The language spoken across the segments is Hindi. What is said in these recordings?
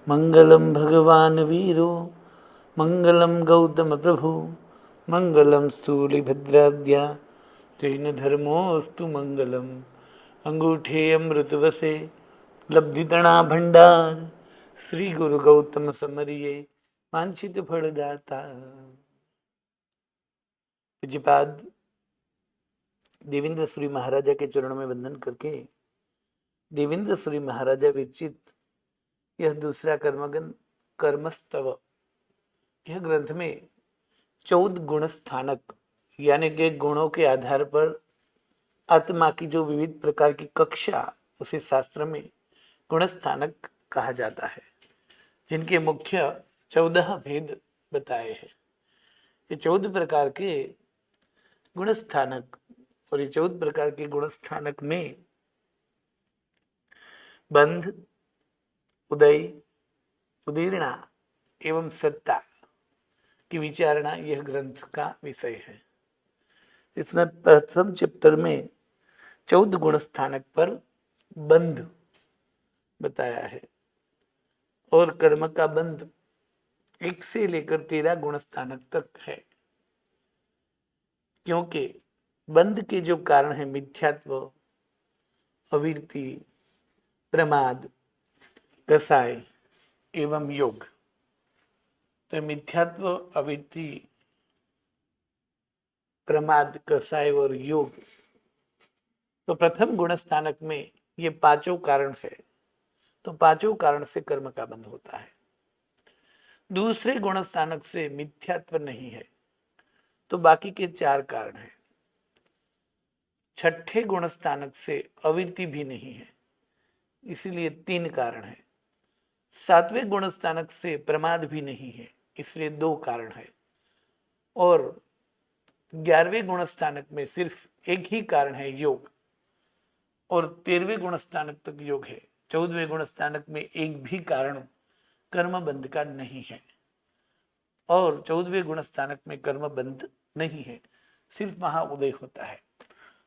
मंगलम भगवान वीरो मंगलम गौतम प्रभु मंगलम स्थूलिभद्राद्या तेन धर्मोस्तु मंगलम। अंगूठे अमृतवसे लब्धितणा भंडार श्री गुरु गौतम समरिये वांछित फलदाता। पूज्यपाद देवेंद्र श्री महाराजा के चरणों में वंदन करके देवेंद्र श्री महाराजा विरचित यह दूसरा कर्मस्तव, यह ग्रंथ में 14 गुण स्थानक यानी कि गुणों के आधार पर आत्मा की जो विविध प्रकार की कक्षा, उसे शास्त्र में गुण स्थानक कहा जाता है, जिनके मुख्य 14 भेद बताए हैं। ये 14 प्रकार के गुण स्थानक और ये 14 प्रकार के गुण स्थानक में बंध, उदय, उदीर्णा एवं सत्ता की विचारणा यह ग्रंथ का विषय है। इसमें प्रथम चैप्टर में 14 गुण स्थानक पर बंध बताया है और कर्म का बंध 1 से लेकर 13 गुण स्थानक तक है, क्योंकि बंध के जो कारण है मिथ्यात्व, अविरति, प्रमाद, कसाय एवं योग। तो मिथ्यात्व, अविरति, प्रमाद, कसाय और योग, तो प्रथम गुण स्थानक में ये पांचों कारण है। तो पांचों कारण से कर्म का बंध होता है। दूसरे गुण स्थानक से मिथ्यात्व नहीं है, तो बाकी के 4 कारण हैं। छठे गुण स्थानक से अविरति भी नहीं है, इसलिए 3 कारण है। 7वें गुण स्थानक से प्रमाद भी नहीं है, इसलिए 2 कारण है। और 11वें गुण स्थानक में सिर्फ एक ही कारण है, योग, और 13वें गुण स्थानक तक योग है। 14वें गुण स्थानक में एक भी कारण कर्म बंध का नहीं है और 14वें गुण स्थानक में कर्म बंध नहीं है, सिर्फ वहां उदय होता है।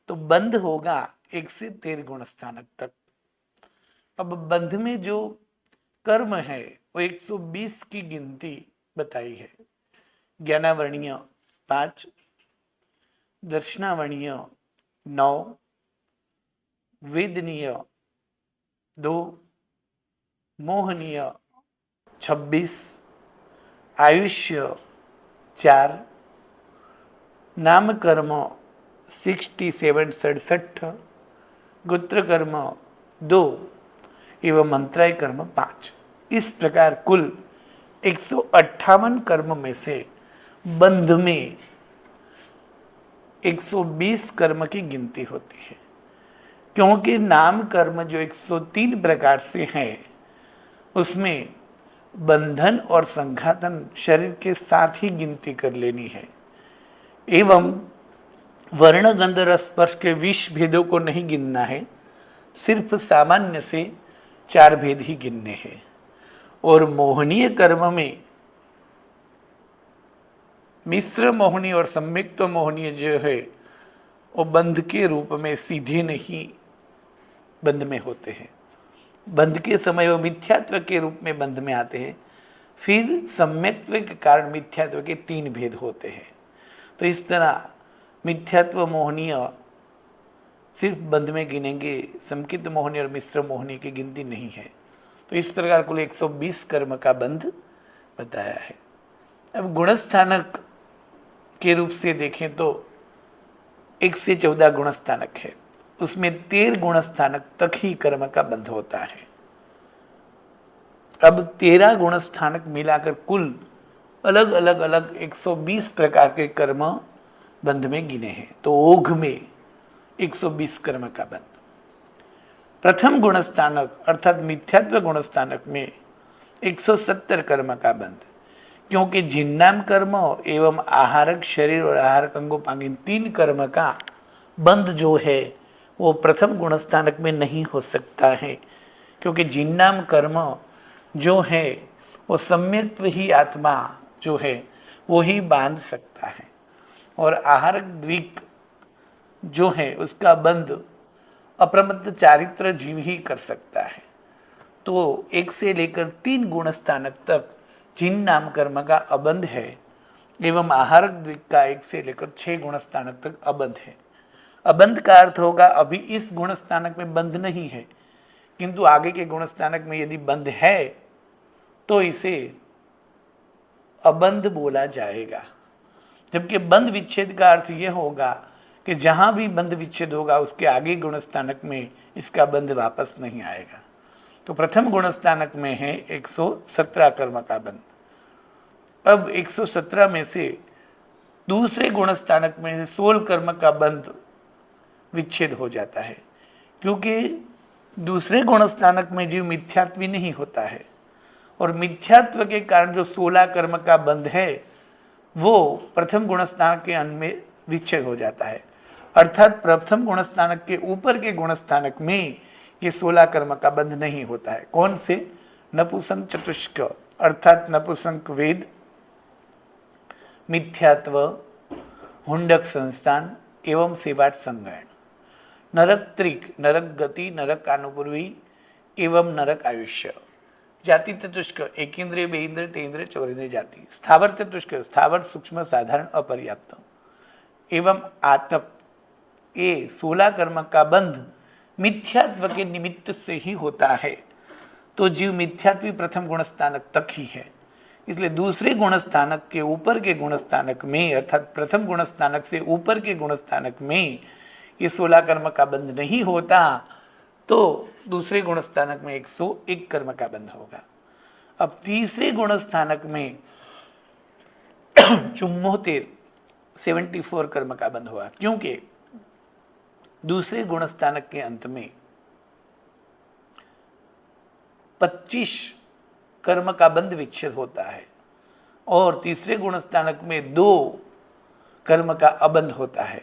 तो बंध होगा 1 से 13 गुण स्थानक तक। अब बंध में जो कर्म है वो 120 की गिनती बताई है। ज्ञानावर्णीय 5, दर्शनावर्णीय 9, वेदनीय 2, मोहनीय 26, आयुष्य 4, नाम कर्म 67 गोत्र कर्म 2 एवं मंत्राय कर्म 5। इस प्रकार कुल 158 कर्म में से बंध में 120 कर्म की गिनती होती है, क्योंकि नाम कर्म जो 103 प्रकार से है उसमें बंधन और संघातन शरीर के साथ ही गिनती कर लेनी है, एवं वर्ण गंध रस स्पर्श के 20 भेदों को नहीं गिनना है, सिर्फ सामान्य से 4 भेद ही गिनने हैं। और मोहनीय कर्म में मिश्र मोहनी और सम्यक्त मोहनीय जो है वो बंध के रूप में सीधे नहीं बंध में होते हैं। बंध के समय वो मिथ्यात्व के रूप में बंध में आते हैं, फिर सम्यक्त्व के कारण मिथ्यात्व के 3 भेद होते हैं। तो इस तरह मिथ्यात्व मोहनीय सिर्फ बंध में गिनेंगे, संकित मोहनी और मिश्र मोहनी की गिनती नहीं है। तो इस प्रकार कुल 120 कर्म का बंध बताया है। अब गुणस्थानक के रूप से देखें तो 1 से 14 गुणस्थानक है, उसमें 13 गुणस्थानक तक ही कर्म का बंध होता है। अब 13 गुणस्थानक मिलाकर कुल अलग अलग 120 प्रकार के कर्म बंध में गिने हैं। तो ओघ में 120 कर्म का बंध। प्रथम गुणस्थानक अर्थात मिथ्यात्व गुणस्थानक में 170 कर्म का बंध, क्योंकि जिन्नाम कर्म एवं आहारक शरीर और आहारक अंगोपांगिन 3 कर्म का बंध जो है वो प्रथम गुणस्थानक में नहीं हो सकता है, क्योंकि जिन्नाम कर्म जो है वो सम्यक्त्व ही आत्मा जो है वो ही बांध सकता है, और आहारक द्विक जो है उसका बंध अप्रमत्त चारित्र जीव ही कर सकता है। तो 1 से लेकर 3 गुणस्थानक तक जिन नाम कर्म का अबंध है एवं आहारक द्विक का 1 से लेकर 6 गुणस्थानक तक अबंध है। अबंध का अर्थ होगा अभी इस गुणस्थानक में बंध नहीं है, किंतु आगे के गुणस्थानक में यदि बंध है तो इसे अबंध बोला जाएगा। जबकि बंध विच्छेद का अर्थ यह होगा कि जहां भी बंध विच्छेद होगा उसके आगे गुणस्थानक में इसका बंध वापस नहीं आएगा। तो प्रथम गुणस्थानक में है 117 कर्म का बंध। अब 117 में से दूसरे गुणस्थानक में 16 कर्म का बंध विच्छेद हो जाता है, क्योंकि दूसरे गुणस्थानक में जीव मिथ्यात्वी नहीं होता है और मिथ्यात्व के कारण जो 16 कर्म का बंध है वो प्रथम गुणस्थानक के अंत में विच्छेद हो जाता है। अर्थात प्रथम गुणस्थानक के ऊपर के गुणस्थानक में ये 16 कर्म का बंध नहीं होता है। कौन से? नपुंसक चतुष्क अर्थात नपुंसक वेद, मिथ्यात्व, हुंडक संस्थान एवं सेवाट संग्रहण, नरक त्रिक, नरक गति, नरक अनुपूर्वी एवं नरक आयुष्य, जाति चतुष्क, एकेंद्रिय, बेइंद्रिय, तेन्द्रिय, चौरेंद्रिय जाति, स्थावर चतुष्क, स्थावर, सूक्ष्म, साधारण, अपर्याप्त एवं आतप। ये 16 कर्म का बंध मिथ्यात्व के निमित्त से ही होता है। तो जीव मिथ्यात्वी प्रथम गुणस्थानक तक ही है, इसलिए दूसरे गुणस्थानक के ऊपर के गुणस्थानक में अर्थात प्रथम गुणस्थानक से ऊपर के गुणस्थानक में ये 16 कर्म का बंध नहीं होता, तो दूसरे गुणस्थानक में 101 कर्म का बंध होगा। अब तीसरे गुणस्थानक में 74 74 कर्म का बंध होगा, क्योंकि दूसरे गुणस्थानक के अंत में 25 कर्म का बंध विच्छेद होता है और तीसरे गुणस्थानक में 2 कर्म का अबंध होता है।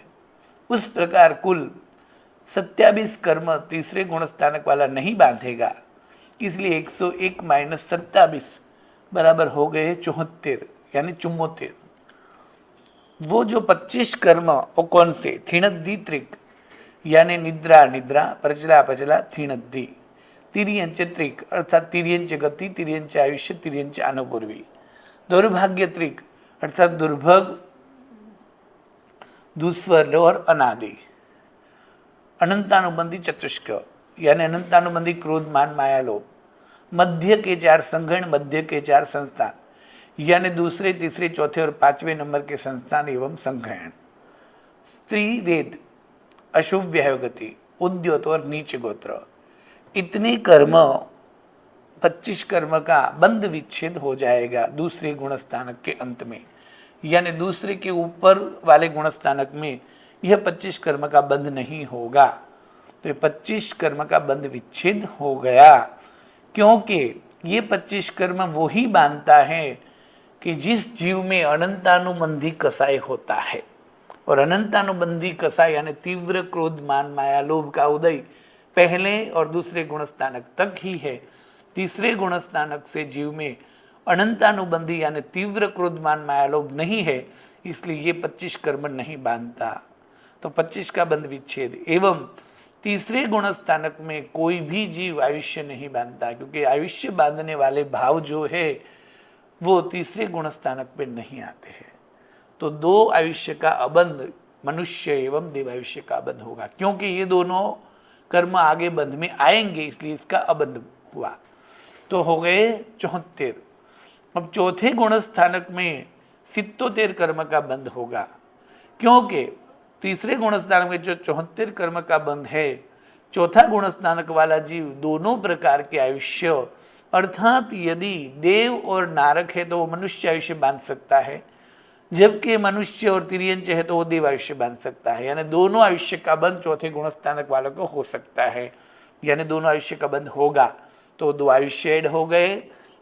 उस प्रकार कुल 27 कर्म तीसरे गुणस्थानक वाला नहीं बांधेगा, इसलिए 101 माइनस 27 बराबर हो गए 74 यानी 74। वो जो 25 कर्म वो कौन से? थीणद्दी त्रिक यानी निद्रा निद्रा, प्रचला पचला, थीणद्दी, तिर्यंच त्रिक अर्थात तिर्यंच गति, तिर्यंच आयुष्य, तिर्यंच अनुपूर्वी, दुर्भाग्य त्रिक अर्थात दुर्भग, दुस्वर और अनादि, अनंतानुबंधी चतुष्क यानी अनंतानुबंधी क्रोध मान माया लोभ, मध्य के 4 संघण, मध्य के 4 संस्थान यानी दूसरे तीसरे चौथे और 5वें नंबर के संस्थान एवं संघण, स्त्री वेद, अशुभ व्यायोगति, उद्योत और नीच गोत्र। इतने कर्म 25 कर्म का बंध विच्छेद हो जाएगा दूसरे गुणस्थानक के अंत में, यानी दूसरे के ऊपर वाले गुणस्थानक में यह 25 कर्म का बंध नहीं होगा। तो ये 25 कर्म का बंध विच्छेद हो गया, क्योंकि ये 25 कर्म वो ही बांधता है कि जिस जीव में अनंतानुबंधी कसाय होता है, और अनंतानुबंधी कसाय यानी तीव्र क्रोध मान माया लोभ का उदय पहले और दूसरे गुणस्थानक तक ही है। तीसरे गुणस्थानक से जीव में अनंतानुबंधी यानी तीव्र क्रोध मान माया लोभ नहीं है, इसलिए ये 25 कर्म नहीं बांधता। तो 25 का बंध विच्छेद एवं तीसरे गुणस्थानक में कोई भी जीव आयुष्य नहीं बांधता, क्योंकि आयुष्य बांधने वाले भाव जो है वो तीसरे गुणस्थानक पे नहीं आते हैं। तो 2 आयुष्य का अबंध मनुष्य एवं देवायुष्य का अबंध होगा, क्योंकि ये दोनों कर्म आगे बंध में आएंगे, इसलिए इसका अबंध हुआ। तो हो गए 74। अब चौथे गुणस्थानक में 77 कर्म का बंध होगा, क्योंकि तीसरे गुणस्थानक में जो 74 कर्म का बंध है, चौथा गुणस्थानक वाला जीव दोनों प्रकार के आयुष्य अर्थात यदि देव और नारक है तो वो मनुष्य आयुष्य बांध सकता है, जबकि मनुष्य और तिर्यंच है तो वो देव आयुष्य बांध सकता है। यानी दोनों आयुष्य का बंध चौथे गुणस्थानक वालों को हो सकता है, यानी दोनों आयुष्य का बंध होगा। तो 2 आयुष्य ऐड हो गए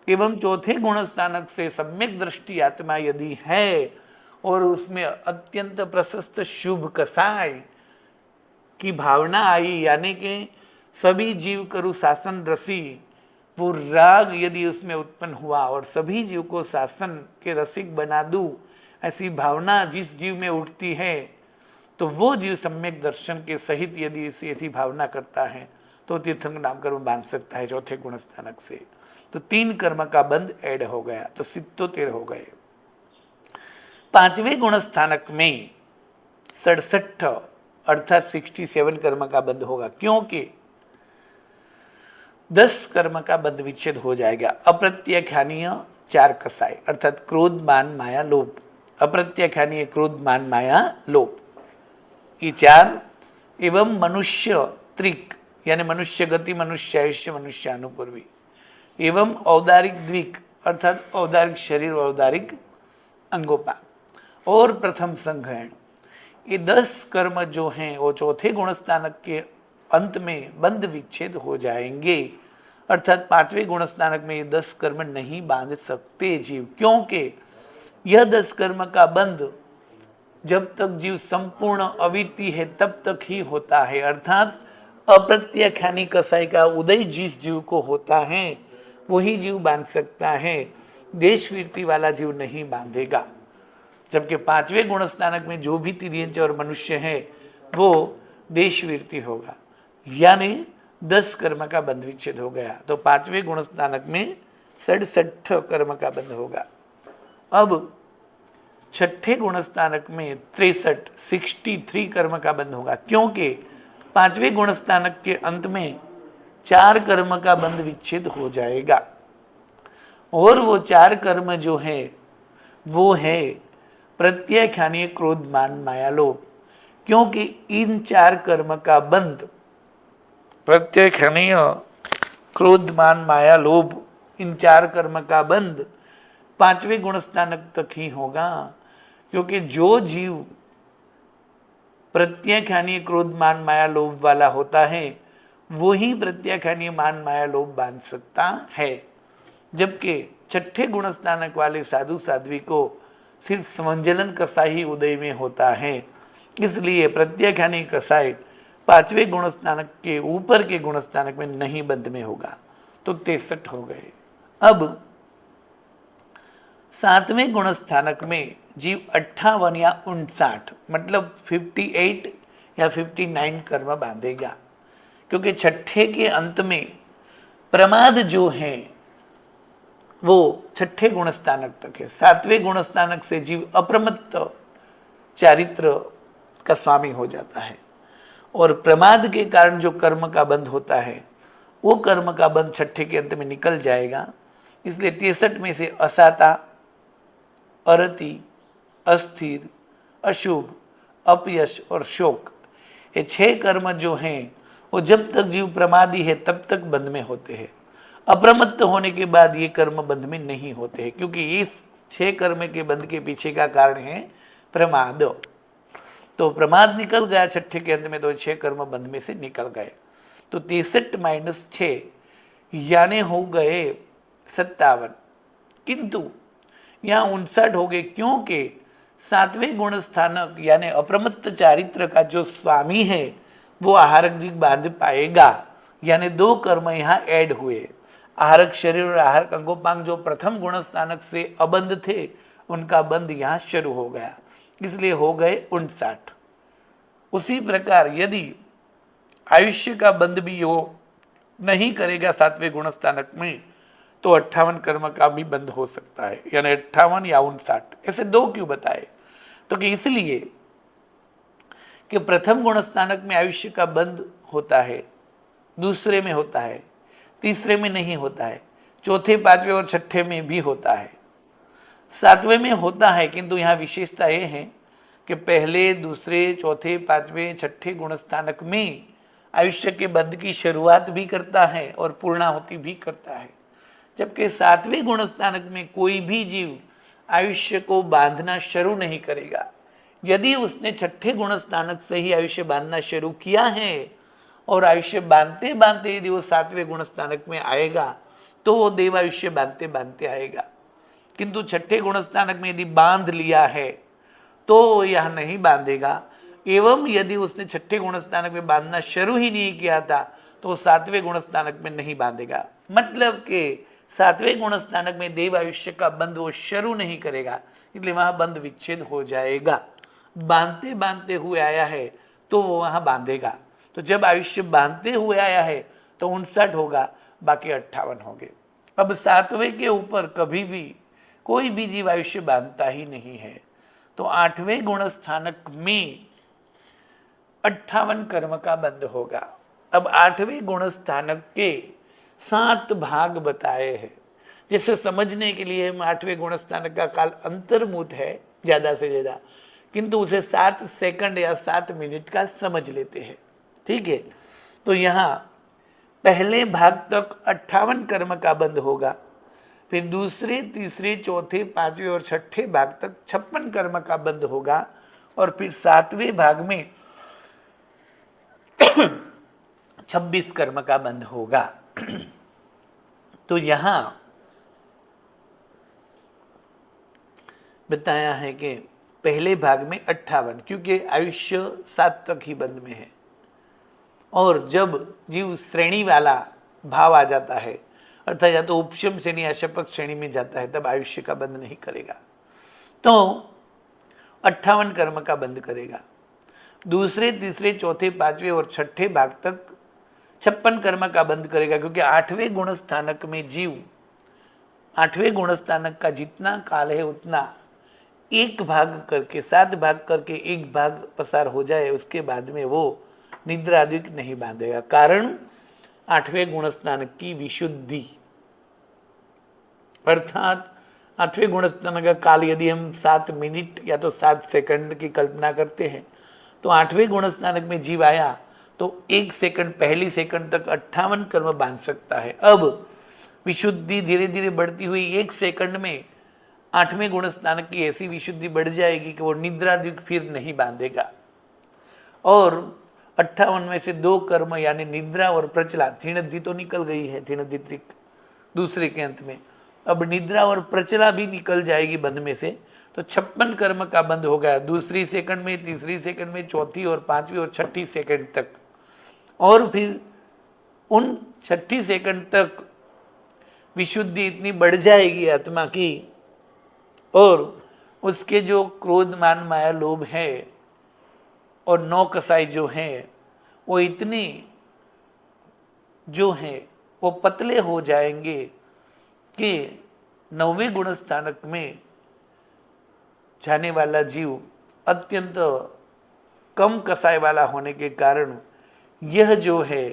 एवं चौथे गुणस्थानक से सम्यक दृष्टि आत्मा यदि है और उसमें अत्यंत प्रशस्त शुभ कसाय की भावना आई, यानी कि सभी जीव करु शासन रसी, वो राग यदि उसमें उत्पन्न हुआ और सभी जीव को शासन के रसिक बना दूं, ऐसी भावना जिस जीव में उठती है, तो वो जीव सम्यक दर्शन के सहित यदि ऐसी भावना करता है तो तीर्थंकर नाम कर्म बांध सकता है चौथे गुण स्थानक से। तो 3 कर्म का बंध ऐड हो गया, तो 77 हो गए। 5वें गुण स्थानक में 67 अर्थात 67 कर्म का बंध होगा, क्योंकि 10 कर्म का बंध विच्छेद हो जाएगा। अप्रत्याख्यानीय 4 कसाय अर्थात क्रोध मान माया लोभ, अप्रत्याख्यानीय क्रोध मान माया लोभ, ये 4 एवं मनुष्य त्रिक यानी मनुष्य गति, मनुष्य आयुष्य, मनुष्य अनुपूर्वी, एवं औदारिक द्विक अर्थात औदारिक शरीर, औदारिक अंगोपांग और प्रथम संग्रहण, ये 10 कर्म जो हैं वो चौथे गुण स्थानक के अंत में बंध विच्छेद हो जाएंगे। अर्थात 5वें गुण स्थानक में ये 10 कर्म नहीं बांध सकते जीव, क्योंकि यह 10 कर्म का बंध जब तक जीव संपूर्ण अविरति है तब तक ही होता है। अर्थात अप्रत्याख्यानी कसाई का उदय जिस जीव को होता है वही जीव बांध सकता है, देशवीरति वाला जीव नहीं बांधेगा। जबकि 5वें गुण स्थानक में जो भी तिर्यंच और मनुष्य है वो देशवीरति होगा, यानी 10 कर्म का बंध विच्छेद हो गया। तो 5वें गुण स्थानक में 67 कर्म का बंध होगा। अब 6ठे गुण स्थानक में 63 कर्म का बंध होगा, क्योंकि 5वें गुण स्थानक के अंत में 4 कर्म का बंध विच्छेद हो जाएगा। और वो 4 कर्म जो है वो है प्रत्याख्यानीय क्रोध मान माया लोभ, क्योंकि इन 4 कर्म का बंध प्रत्याख्यानीय क्रोध मान माया लोभ, इन 4 कर्म का बंध 5वें गुण स्थानक तक ही होगा। क्योंकि जो जीव प्रत्याख्यानीय क्रोध मान माया लोभ वाला होता है वो ही प्रत्याख्यानीय मान माया लोभ बांध सकता है। जबकि 6ठे गुण स्थानक वाले साधु साध्वी को सिर्फ समंजलन कसाई ही उदय में होता है, इसलिए प्रत्याख्यानी कसाई 5वें गुण स्थानक के ऊपर के गुण स्थानक में नहीं बंध में होगा। तो 63 हो गए। अब 7वें गुण स्थानक में जीव 58 या 59 मतलब 58 या 59 कर्म बांधेगा, क्योंकि 6ठे के अंत में प्रमाद जो है वो 6ठे गुण स्थानक तक है। 7वें गुण स्थानक से जीव अप्रमत्त चारित्र का स्वामी हो जाता है, और प्रमाद के कारण जो कर्म का बंध होता है वो कर्म का बंध 6ठे के अंत में निकल जाएगा। इसलिए 63 में से असाता, अरति, अस्थिर, अशुभ, अपयश और शोक, ये 6 कर्म जो हैं वो जब तक जीव प्रमादी है तब तक बंध में होते हैं। अप्रमत्त होने के बाद ये कर्म बंध में नहीं होते हैं, क्योंकि इस 6 कर्म के बंध के पीछे का कारण है प्रमाद। तो प्रमाद निकल गया 6ठे के अंत में, तो 6 कर्म बंध में से निकल गए। तो 63 - 6 यानी हो गए 57, किंतु यहाँ 59 हो गए, क्योंकि 7वें गुण स्थानक यानी अप्रमत्त चारित्र का जो स्वामी है वो आहारक दिग बांध पाएगा। यानी 2 कर्म यहाँ ऐड हुए, आहारक शरीर और आहारक अंगोपांग जो प्रथम गुण स्थानक से अबंध थे उनका बंध यहाँ शुरू हो गया, इसलिए हो गए 59। उसी प्रकार यदि आयुष्य का बंध भी हो नहीं करेगा 7वें गुण स्थानक में, तो 58 कर्म का भी बंध हो सकता है, यानी 58 या 59। ऐसे 2 क्यों बताए? तो कि इसलिए कि प्रथम गुण स्थानक में आयुष्य का बंध होता है, दूसरे में होता है, तीसरे में नहीं होता है, चौथे, 5वें और 6ठे में भी होता है, 7वें में होता है। किंतु यहाँ विशेषता ये है कि पहले, दूसरे, चौथे, 5वें, 6ठे गुण स्थानक में आयुष्य के बंध की शुरुआत भी करता है और पूर्णाहुति भी करता है। जबकि 7वें गुण स्थानक में कोई भी जीव आयुष्य को बांधना शुरू नहीं करेगा। यदि उसने 6ठे गुण स्थानक से ही आयुष्य बांधना शुरू किया है और आयुष्य बांधते बांधते यदि वो 7वें गुण स्थानक में आएगा तो वो देव आयुष्य बांधते बांधते आएगा। किंतु 6ठे गुण स्थानक में यदि बांध लिया है तो यह नहीं बांधेगा। एवं यदि उसने 6ठे गुण स्थानक में बांधना शुरू ही नहीं किया था तो 7वें गुण स्थानक में नहीं बांधेगा। मतलब कि 7वें गुण स्थानक में देव आयुष्य का बंध वो शुरू नहीं करेगा, इसलिए वहाँ बंध विच्छेद हो जाएगा। बांधते बांधते हुए आया है तो वो वहाँ बांधेगा। तो जब आयुष्य बांधते हुए आया है तो 59 होगा, बाकी 58 होंगे। अब 7वें के ऊपर कभी भी कोई भी जीव आयुष्य बांधता ही नहीं है, तो 8वें गुण स्थानक में 58 कर्म का बंध होगा। अब 8वें गुण स्थानक के 7 भाग बताए हैं, जिसे समझने के लिए हम 8वें गुण स्थानक का काल अंतर्मुत है ज़्यादा से ज़्यादा, किंतु उसे 7 सेकंड या 7 मिनट का समझ लेते हैं। ठीक है, तो यहाँ पहले भाग तक 58 कर्म का बंध होगा, फिर दूसरे, तीसरे, चौथे, पांचवें और छठे भाग तक 56 कर्म का बंध होगा, और फिर 7वें भाग में 26 कर्म का बंध होगा। तो यहां बताया है कि पहले भाग में 58, क्योंकि आयुष्य 7 तक ही बंध में है, और जब जीव श्रेणी वाला भाव आ जाता है, अर्थात या तो उपशम श्रेणी या शपक श्रेणी में जाता है, तब आयुष्य का बंध नहीं करेगा, तो 58 कर्म का बंध करेगा। दूसरे, तीसरे, चौथे, पांचवें और छठे भाग तक 56 कर्म का बंध करेगा, क्योंकि 8वें गुण स्थानक में जीव 8वें गुण स्थानक का जितना काल है उतना एक भाग करके, 7 भाग करके एक भाग पसार हो जाए, उसके बाद में वो निद्रा आदि नहीं बांधेगा। कारण 8वें गुण स्थानक की विशुद्धि, अर्थात 8वें गुण स्थानक का काल यदि हम 7 मिनट या तो 7 सेकंड की कल्पना करते हैं, तो 8वें गुण स्थानक में जीव आया तो 1 सेकंड, पहली सेकंड तक 58 कर्म बांध सकता है। अब विशुद्धि धीरे धीरे बढ़ती हुई 1 सेकंड में 8वें गुण स्थानक की ऐसी विशुद्धि बढ़ जाएगी कि वो निद्रादि फिर नहीं बांधेगा, और 58 में से 2 कर्म यानी निद्रा और प्रचला, थीणद्धि तो निकल गई है, थीणद्धि त्रिक दूसरे के अंत में, अब निद्रा और प्रचला भी निकल जाएगी बंध में से, तो 56 कर्म का बंध हो गया, दूसरी सेकंड में, तीसरी सेकंड में, चौथी और पांचवी और छठी सेकंड तक, और फिर उन छठी सेकंड तक विशुद्धि इतनी बढ़ जाएगी आत्मा की, और उसके जो क्रोध, मान, माया, लोभ है और 9 कसाई जो हैं वो इतने जो हैं वो पतले हो जाएंगे कि 9वें गुण स्थानक में जाने वाला जीव अत्यंत कम कसाई वाला होने के कारण यह जो है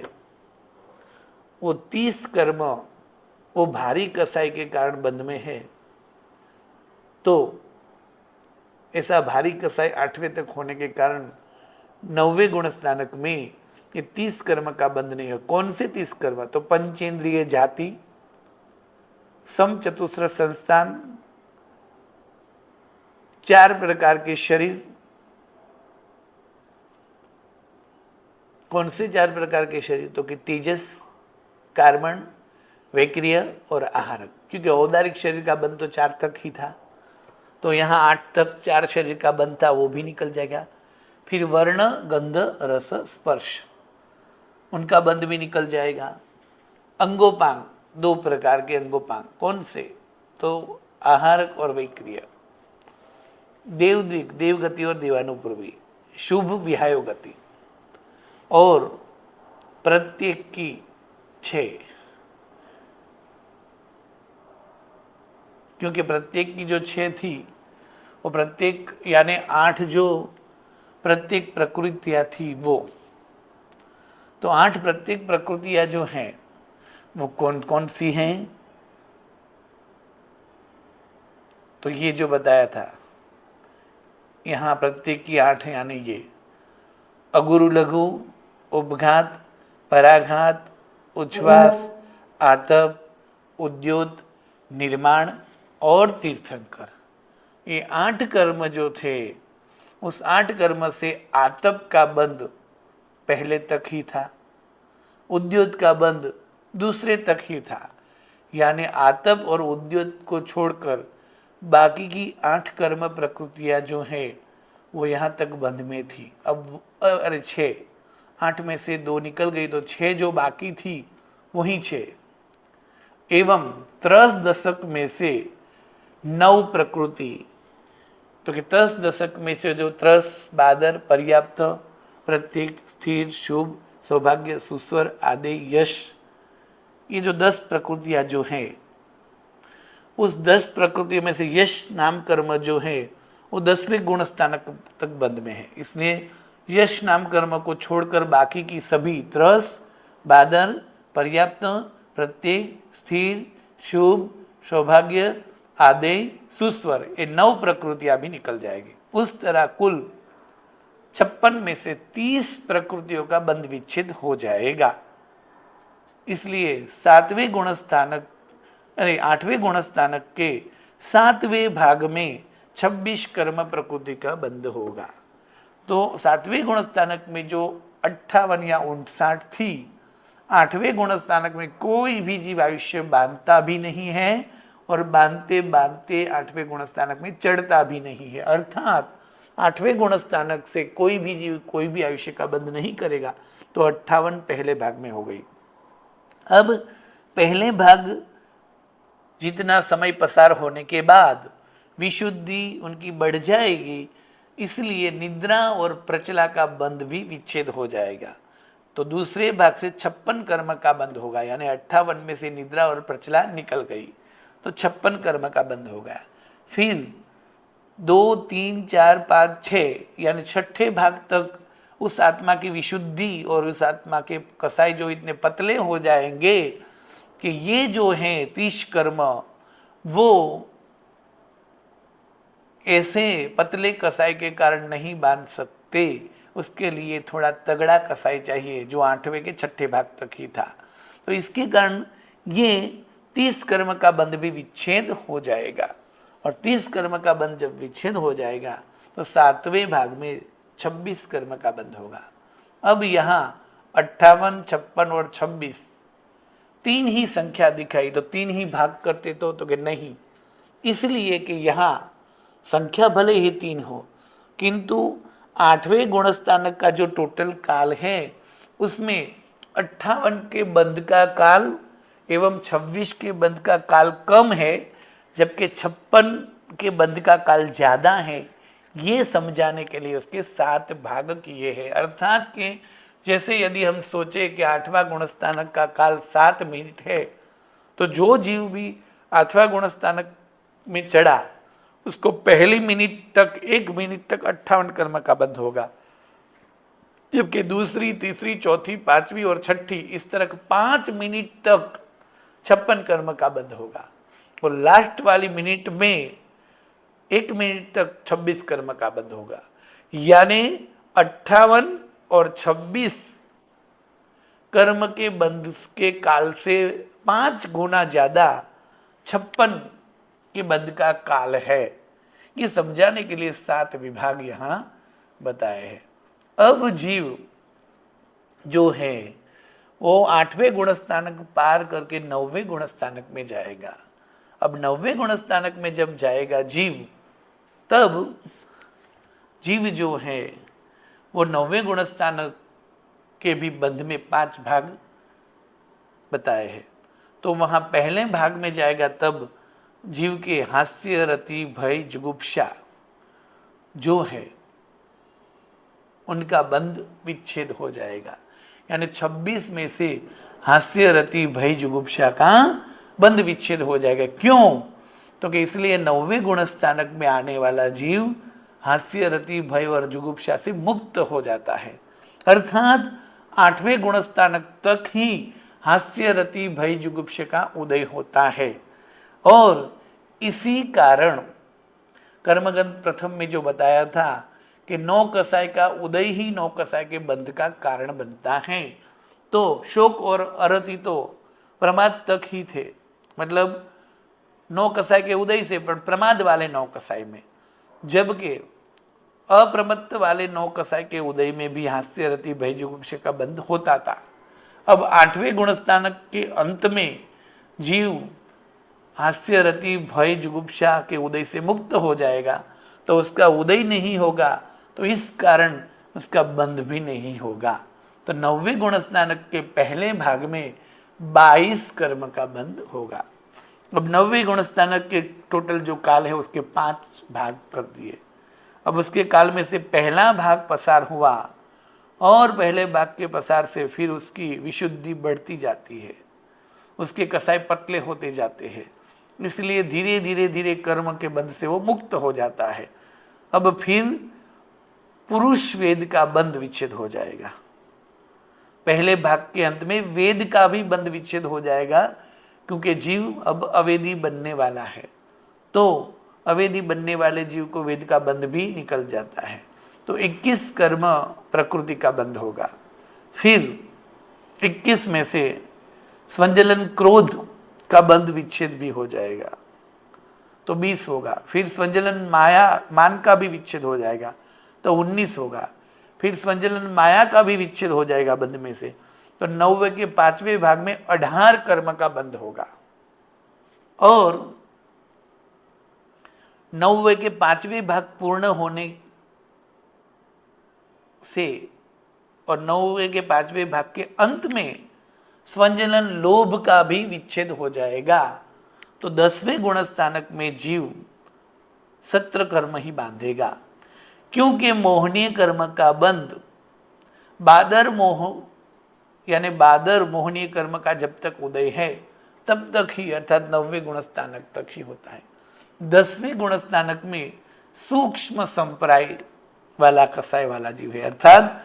वो 30 कर्म वो भारी कसाई के कारण बंध में है। तो ऐसा भारी कसाई 8वें तक होने के कारण 9वें गुण स्थानक में ये 30 कर्म का बंध नहीं है। कौन से 30 कर्म? तो पंचेंद्रिय जाति, सम चतुस्र संस्थान, 4 प्रकार के शरीर। कौन से 4 प्रकार के शरीर? तो कि तेजस, कार्बन, वैक्रिय और आहारक, क्योंकि औदारिक शरीर का बंध तो 4 तक ही था, तो यहाँ 8 तक 4 शरीर का बंध था, वो भी निकल जाएगा। फिर वर्ण, गंध, रस, स्पर्श, उनका बंध भी निकल जाएगा। अंगोपांग, 2 प्रकार के अंगोपांग, कौन से? तो आहारक और वैक्रिय। देवद्विक, देवगति और देवानुपूर्वी, शुभ विहायो गति, और प्रत्येक की 6, क्योंकि प्रत्येक की जो 6 थी वो प्रत्येक यानी 8 जो प्रत्येक प्रकृतियाँ थी वो, तो 8 प्रत्येक प्रकृतियाँ जो हैं वो कौन कौन सी हैं? तो ये जो बताया था यहाँ प्रत्येक की 8 है, यानी ये अगुरु, लघु, उपघात, पराघात, उच्छ्वास, आतप, उद्योत, निर्माण और तीर्थंकर। ये 8 कर्म जो थे उस 8 कर्म से आतप का बंध पहले तक ही था, उद्योत का बंध दूसरे तक ही था, यानी आतप और उद्योत को छोड़कर बाकी की 8 कर्म प्रकृतियाँ जो हैं वो यहाँ तक बंध में थी। अब 6, 8 में से 2 निकल गई, तो 6 जो बाकी थी वही 6, एवं 13 दशक में से 9 प्रकृति, तो कि 10 दशक में से जो 13 बादर, पर्याप्त, प्रत्येक, स्थिर, शुभ, सौभाग्य, सुस्वर, आदि, यश, ये जो 10 प्रकृतियां जो हैं, उस 10 प्रकृतियों में से यश नाम कर्म जो है वो 10वें गुण स्थानक तक बंध में है। इसलिए यश नाम कर्म को छोड़कर बाकी की सभी त्रस, बादर, पर्याप्त, प्रत्येक, स्थिर, शुभ, सौभाग्य, आदेय, सुस्वर, ये 9 प्रकृतियां भी निकल जाएगी। उस तरह कुल 56 में से 30 प्रकृतियों का बंध विच्छेद हो जाएगा। इसलिए 7वें गुण स्थानक, अरे 8वें गुण स्थानक के 7वें भाग में 26 कर्म प्रकृति का बंध होगा। तो 7वें गुण स्थानक में जो 58 या 59 थी, 8वें गुण स्थानक में कोई भी जीव आयुष्य बांधता भी नहीं है और बांधते बांधते 8वें गुण स्थानक में चढ़ता भी नहीं है। अर्थात 8वें गुण स्थानक से कोई भी जीव कोई भी आयुष्य का बंध नहीं करेगा। तो 58 पहले भाग में हो गई। अब पहले भाग जितना समय पसार होने के बाद विशुद्धि उनकी बढ़ जाएगी, इसलिए निद्रा और प्रचला का बंध भी विच्छेद हो जाएगा। तो दूसरे भाग से 56 कर्म का बंध होगा, यानी 58 में से निद्रा और प्रचला निकल गई तो 56 कर्म का बंध होगा। फिर 2, 3, 4, 5, 6 यानी 6ठे भाग तक उस आत्मा की विशुद्धि और उस आत्मा के कसाई जो इतने पतले हो जाएंगे कि ये जो हैं 30 कर्म वो ऐसे पतले कसाई के कारण नहीं बांध सकते, उसके लिए थोड़ा तगड़ा कसाई चाहिए जो 8वें के 6ठे भाग तक ही था। तो इसके कारण ये 30 कर्म का बंध भी विच्छेद हो जाएगा। और 30 कर्म का बंध जब विच्छेद हो जाएगा तो 7वें भाग में 26 कर्म का बंध होगा। अब यहाँ 58, 56 और 26 तीन ही संख्या दिखाई, तो 3 ही भाग करते तो कि नहीं, इसलिए कि यहाँ संख्या भले ही 3 हो किंतु 8वें गुणस्थानक का जो टोटल काल है उसमें 58 के बंध का काल एवं 26 के बंध का काल कम है, जबकि 56 के बंध का काल ज़्यादा है। ये समझाने के लिए उसके 7 भाग किए हैं। अर्थात कि जैसे यदि हम सोचे कि 8वां गुणस्थानक का काल 7 मिनट है, तो जो जीव भी 8वां गुणस्थानक में चढ़ा उसको पहली मिनट तक 1 मिनट तक 58 कर्म का बंध होगा, जबकि दूसरी, तीसरी, चौथी, 5वीं और 6ठी इस तरह 5 मिनट तक 56 कर्म का बंध होगा और लास्ट वाली मिनट में 1 मिनट तक 26 कर्म का बंध होगा। यानी 58 और 26 कर्म के बंध के काल से 5 गुना ज़्यादा 56 के बंध का काल है। ये समझाने के लिए 7 विभाग यहाँ बताए हैं। अब जीव जो है वो 8वें गुणस्थानक पार करके 9वें गुणस्थानक में जाएगा। अब 9वें गुणस्थानक में जब जाएगा जीव, तब जीव जो है वो 9वें गुणस्थानक के भी बंध में 5 भाग बताए हैं। तो वहाँ पहले भाग में जाएगा तब जीव के हास्य, रति, भय, जुगुप्सा जो है उनका बंध विच्छेद हो जाएगा। यानी 26 में से हास्य, रति, भय, जुगुप्सा का बंध विच्छेद हो जाएगा। क्यों? तो कि इसलिए 9वें गुणस्थानक में आने वाला जीव हास्य, रति, भय और जुगुप्सा से मुक्त हो जाता है। अर्थात 8वें गुणस्थानक तक ही हास्य, रति, भय, जुगुप्सा का उदय होता है। और इसी कारण कर्मगंध प्रथम में जो बताया था कि 9 कसाय का उदय ही 9 कसाय के बंध का कारण बनता है। तो शोक और अरति तो प्रमाद तक ही थे, मतलब 9 कसाय के उदय से प्रमाद वाले 9 कसाय में, जबकि अप्रमत्त वाले 9 कसाय के उदय में भी हास्य, रति, भय, जुगुप्सा का बंध होता था। अब 8वें गुणस्थानक के अंत में जीव हास्य, रति, भय, जुगुप्सा के उदय से मुक्त हो जाएगा, तो उसका उदय नहीं होगा, तो इस कारण उसका बंध भी नहीं होगा। तो 9वें गुणस्थानक के पहले भाग में 22 कर्म का बंध होगा। अब 9वें गुणस्थानक के टोटल जो काल है उसके 5 भाग कर दिए। अब उसके काल में से पहला भाग पसार हुआ और पहले भाग के पसार से फिर उसकी विशुद्धि बढ़ती जाती है उसके कसाय पतले होते जाते हैं। इसलिए धीरे धीरे धीरे कर्म के बंध से वो मुक्त हो जाता है। अब फिर पुरुष वेद का बंध विच्छेद हो जाएगा। पहले भाग के अंत में वेद का भी बंध विच्छेद हो जाएगा, क्योंकि जीव अब अवेदी बनने वाला है। तो अवेदी बनने वाले जीव को वेद का बंध भी निकल जाता है। तो 21 कर्म प्रकृति का बंध होगा। फिर 21 में से स्वंजलन क्रोध का बंध विच्छेद भी हो जाएगा, तो 20 होगा। फिर स्वंजलन माया मान का भी विच्छेद हो जाएगा, तो 19 होगा। फिर स्वंजलन माया का भी विच्छेद हो जाएगा बंध में से, तो 9वें के 5वें भाग में 18 कर्म का बंध होगा। और 9वें के 5वें भाग पूर्ण होने से और 9वें के 5वें भाग के अंत में स्वंजलन लोभ का भी विच्छेद हो जाएगा। तो 10वें गुणस्थानक में जीव 17 कर्म ही बांधेगा, क्योंकि मोहनीय कर्म का बंध बादर मोह यानी बादर मोहनीय कर्म का जब तक उदय है तब तक ही, अर्थात 9वें गुणस्थानक तक ही होता है। 10वें गुणस्थानक में सूक्ष्म संप्राय वाला कसाय वाला जीव है, अर्थात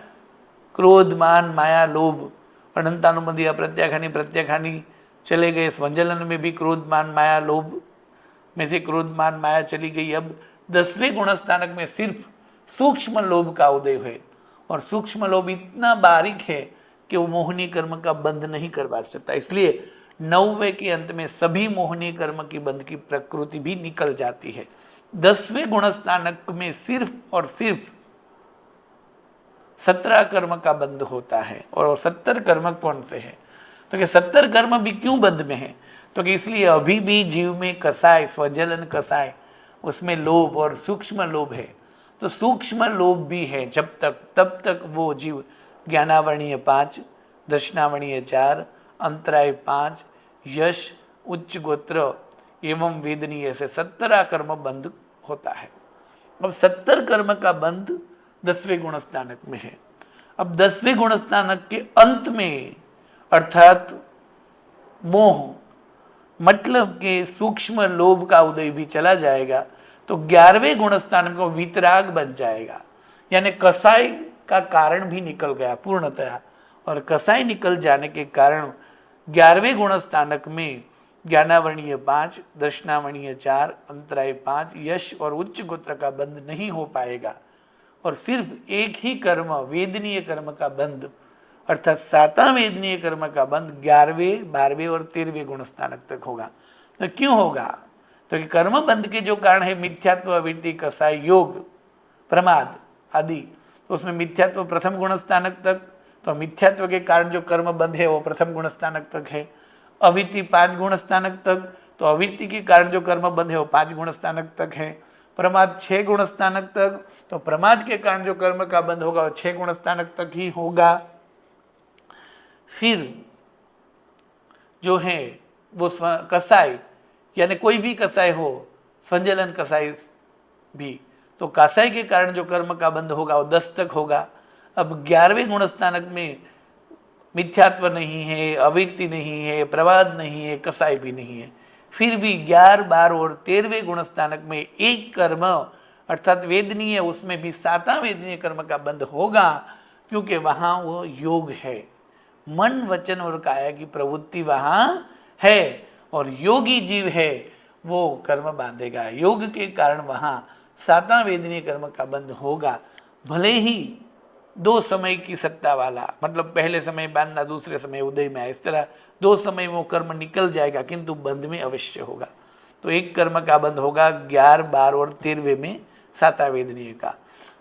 क्रोध मान माया लोभ अनंतानुमति प्रत्याखानी प्रत्याखानी चले गए। स्वंजलन में भी क्रोध मान माया लोभ में से क्रोध मान माया चली गई। अब 10वें गुणस्थानक में सिर्फ सूक्ष्म लोभ का उदय है, और सूक्ष्म लोभ इतना बारीक है कि वो मोहनी कर्म का बंध नहीं करवा सकता। इसलिए 9वें के अंत में सभी मोहनी कर्म की बंध की प्रकृति भी निकल जाती है। 10वें गुणस्थानक में सिर्फ और सिर्फ 17 कर्म का बंध होता है। और 70 कर्म कौन से हैं? तो कि 70 कर्म भी क्यों बंध में है? तो कि इसलिए अभी भी जीव में कसाय, स्वजलन कसाय, उसमें लोभ और सूक्ष्म लोभ है। तो सूक्ष्म लोभ भी है जब तक, तब तक वो जीव ज्ञानावरणीय 5, दर्शनावरणीय 4, अंतराय 5, यश, उच्च गोत्र एवं वेदनीय से 17 कर्म बंध होता है। अब 70 कर्म का बंध 10वें गुणस्थानक में है। अब 10वें गुणस्थानक के अंत में, अर्थात मोह मतलब के सूक्ष्म लोभ का उदय भी चला जाएगा, तो 11वें गुणस्थानक को वितराग बन जाएगा, यानी कसाई का कारण भी निकल गया पूर्णतया। और कसाई निकल जाने के कारण 11वें गुणस्थानक में ज्ञानावरणीय 5, दर्शनावरणीय 4, अंतराय 5, यश और उच्च गोत्र का बंध नहीं हो पाएगा, और सिर्फ एक ही कर्म वेदनीय कर्म का बंध, अर्थात 7वां वेदनीय कर्म का बंध 11वें, 12वें और 13वें गुणस्थानक तक होगा। तो क्यों होगा? तो कि कर्म बंध के जो कारण है मिथ्यात्व, वृत्ति, कसाय, योग, प्रमाद आदि, तो उसमें मिथ्यात्व प्रथम गुणस्थानक तक, तो मिथ्यात्व के कारण जो कर्म बंध है वो प्रथम गुणस्थानक तक है। अवृत्ति 5 गुणस्थानक तक, तो अवृत्ति के कारण जो कर्म बंध है वो 5 गुणस्थानक तक है। प्रमाद 6 गुणस्थानक तक, तो प्रमाद के कारण जो कर्म का बंध होगा वो 6 गुणस्थानक तक ही होगा। फिर जो है वो कसाय, यानी कोई भी कसाय हो, संजलन कसाय भी, तो कसाय के कारण जो कर्म का बंध होगा वो 10 तक होगा। अब 11वें गुणस्थानक में मिथ्यात्व नहीं है, अवृत्ति नहीं है, प्रवाद नहीं है, कसाय भी नहीं है, फिर भी 11, 12 और 13वें गुणस्थानक में एक कर्म अर्थात वेदनीय, उसमें भी 7वां वेदनीय कर्म का बंध होगा, क्योंकि वहाँ वो योग है, मन वचन और काया की प्रवृत्ति वहाँ है, और योगी जीव है वो कर्म बांधेगा। योग के कारण वहाँ 7वां वेदनीय कर्म का बंध होगा। भले ही 2 समय की सत्ता वाला, मतलब पहले समय बांधना, दूसरे समय उदय में, इस तरह 2 समय में वो कर्म निकल जाएगा, किंतु बंध में अवश्य होगा। तो एक कर्म का बंध होगा 11, 12 और 13वें में 7वां वेदनीय का,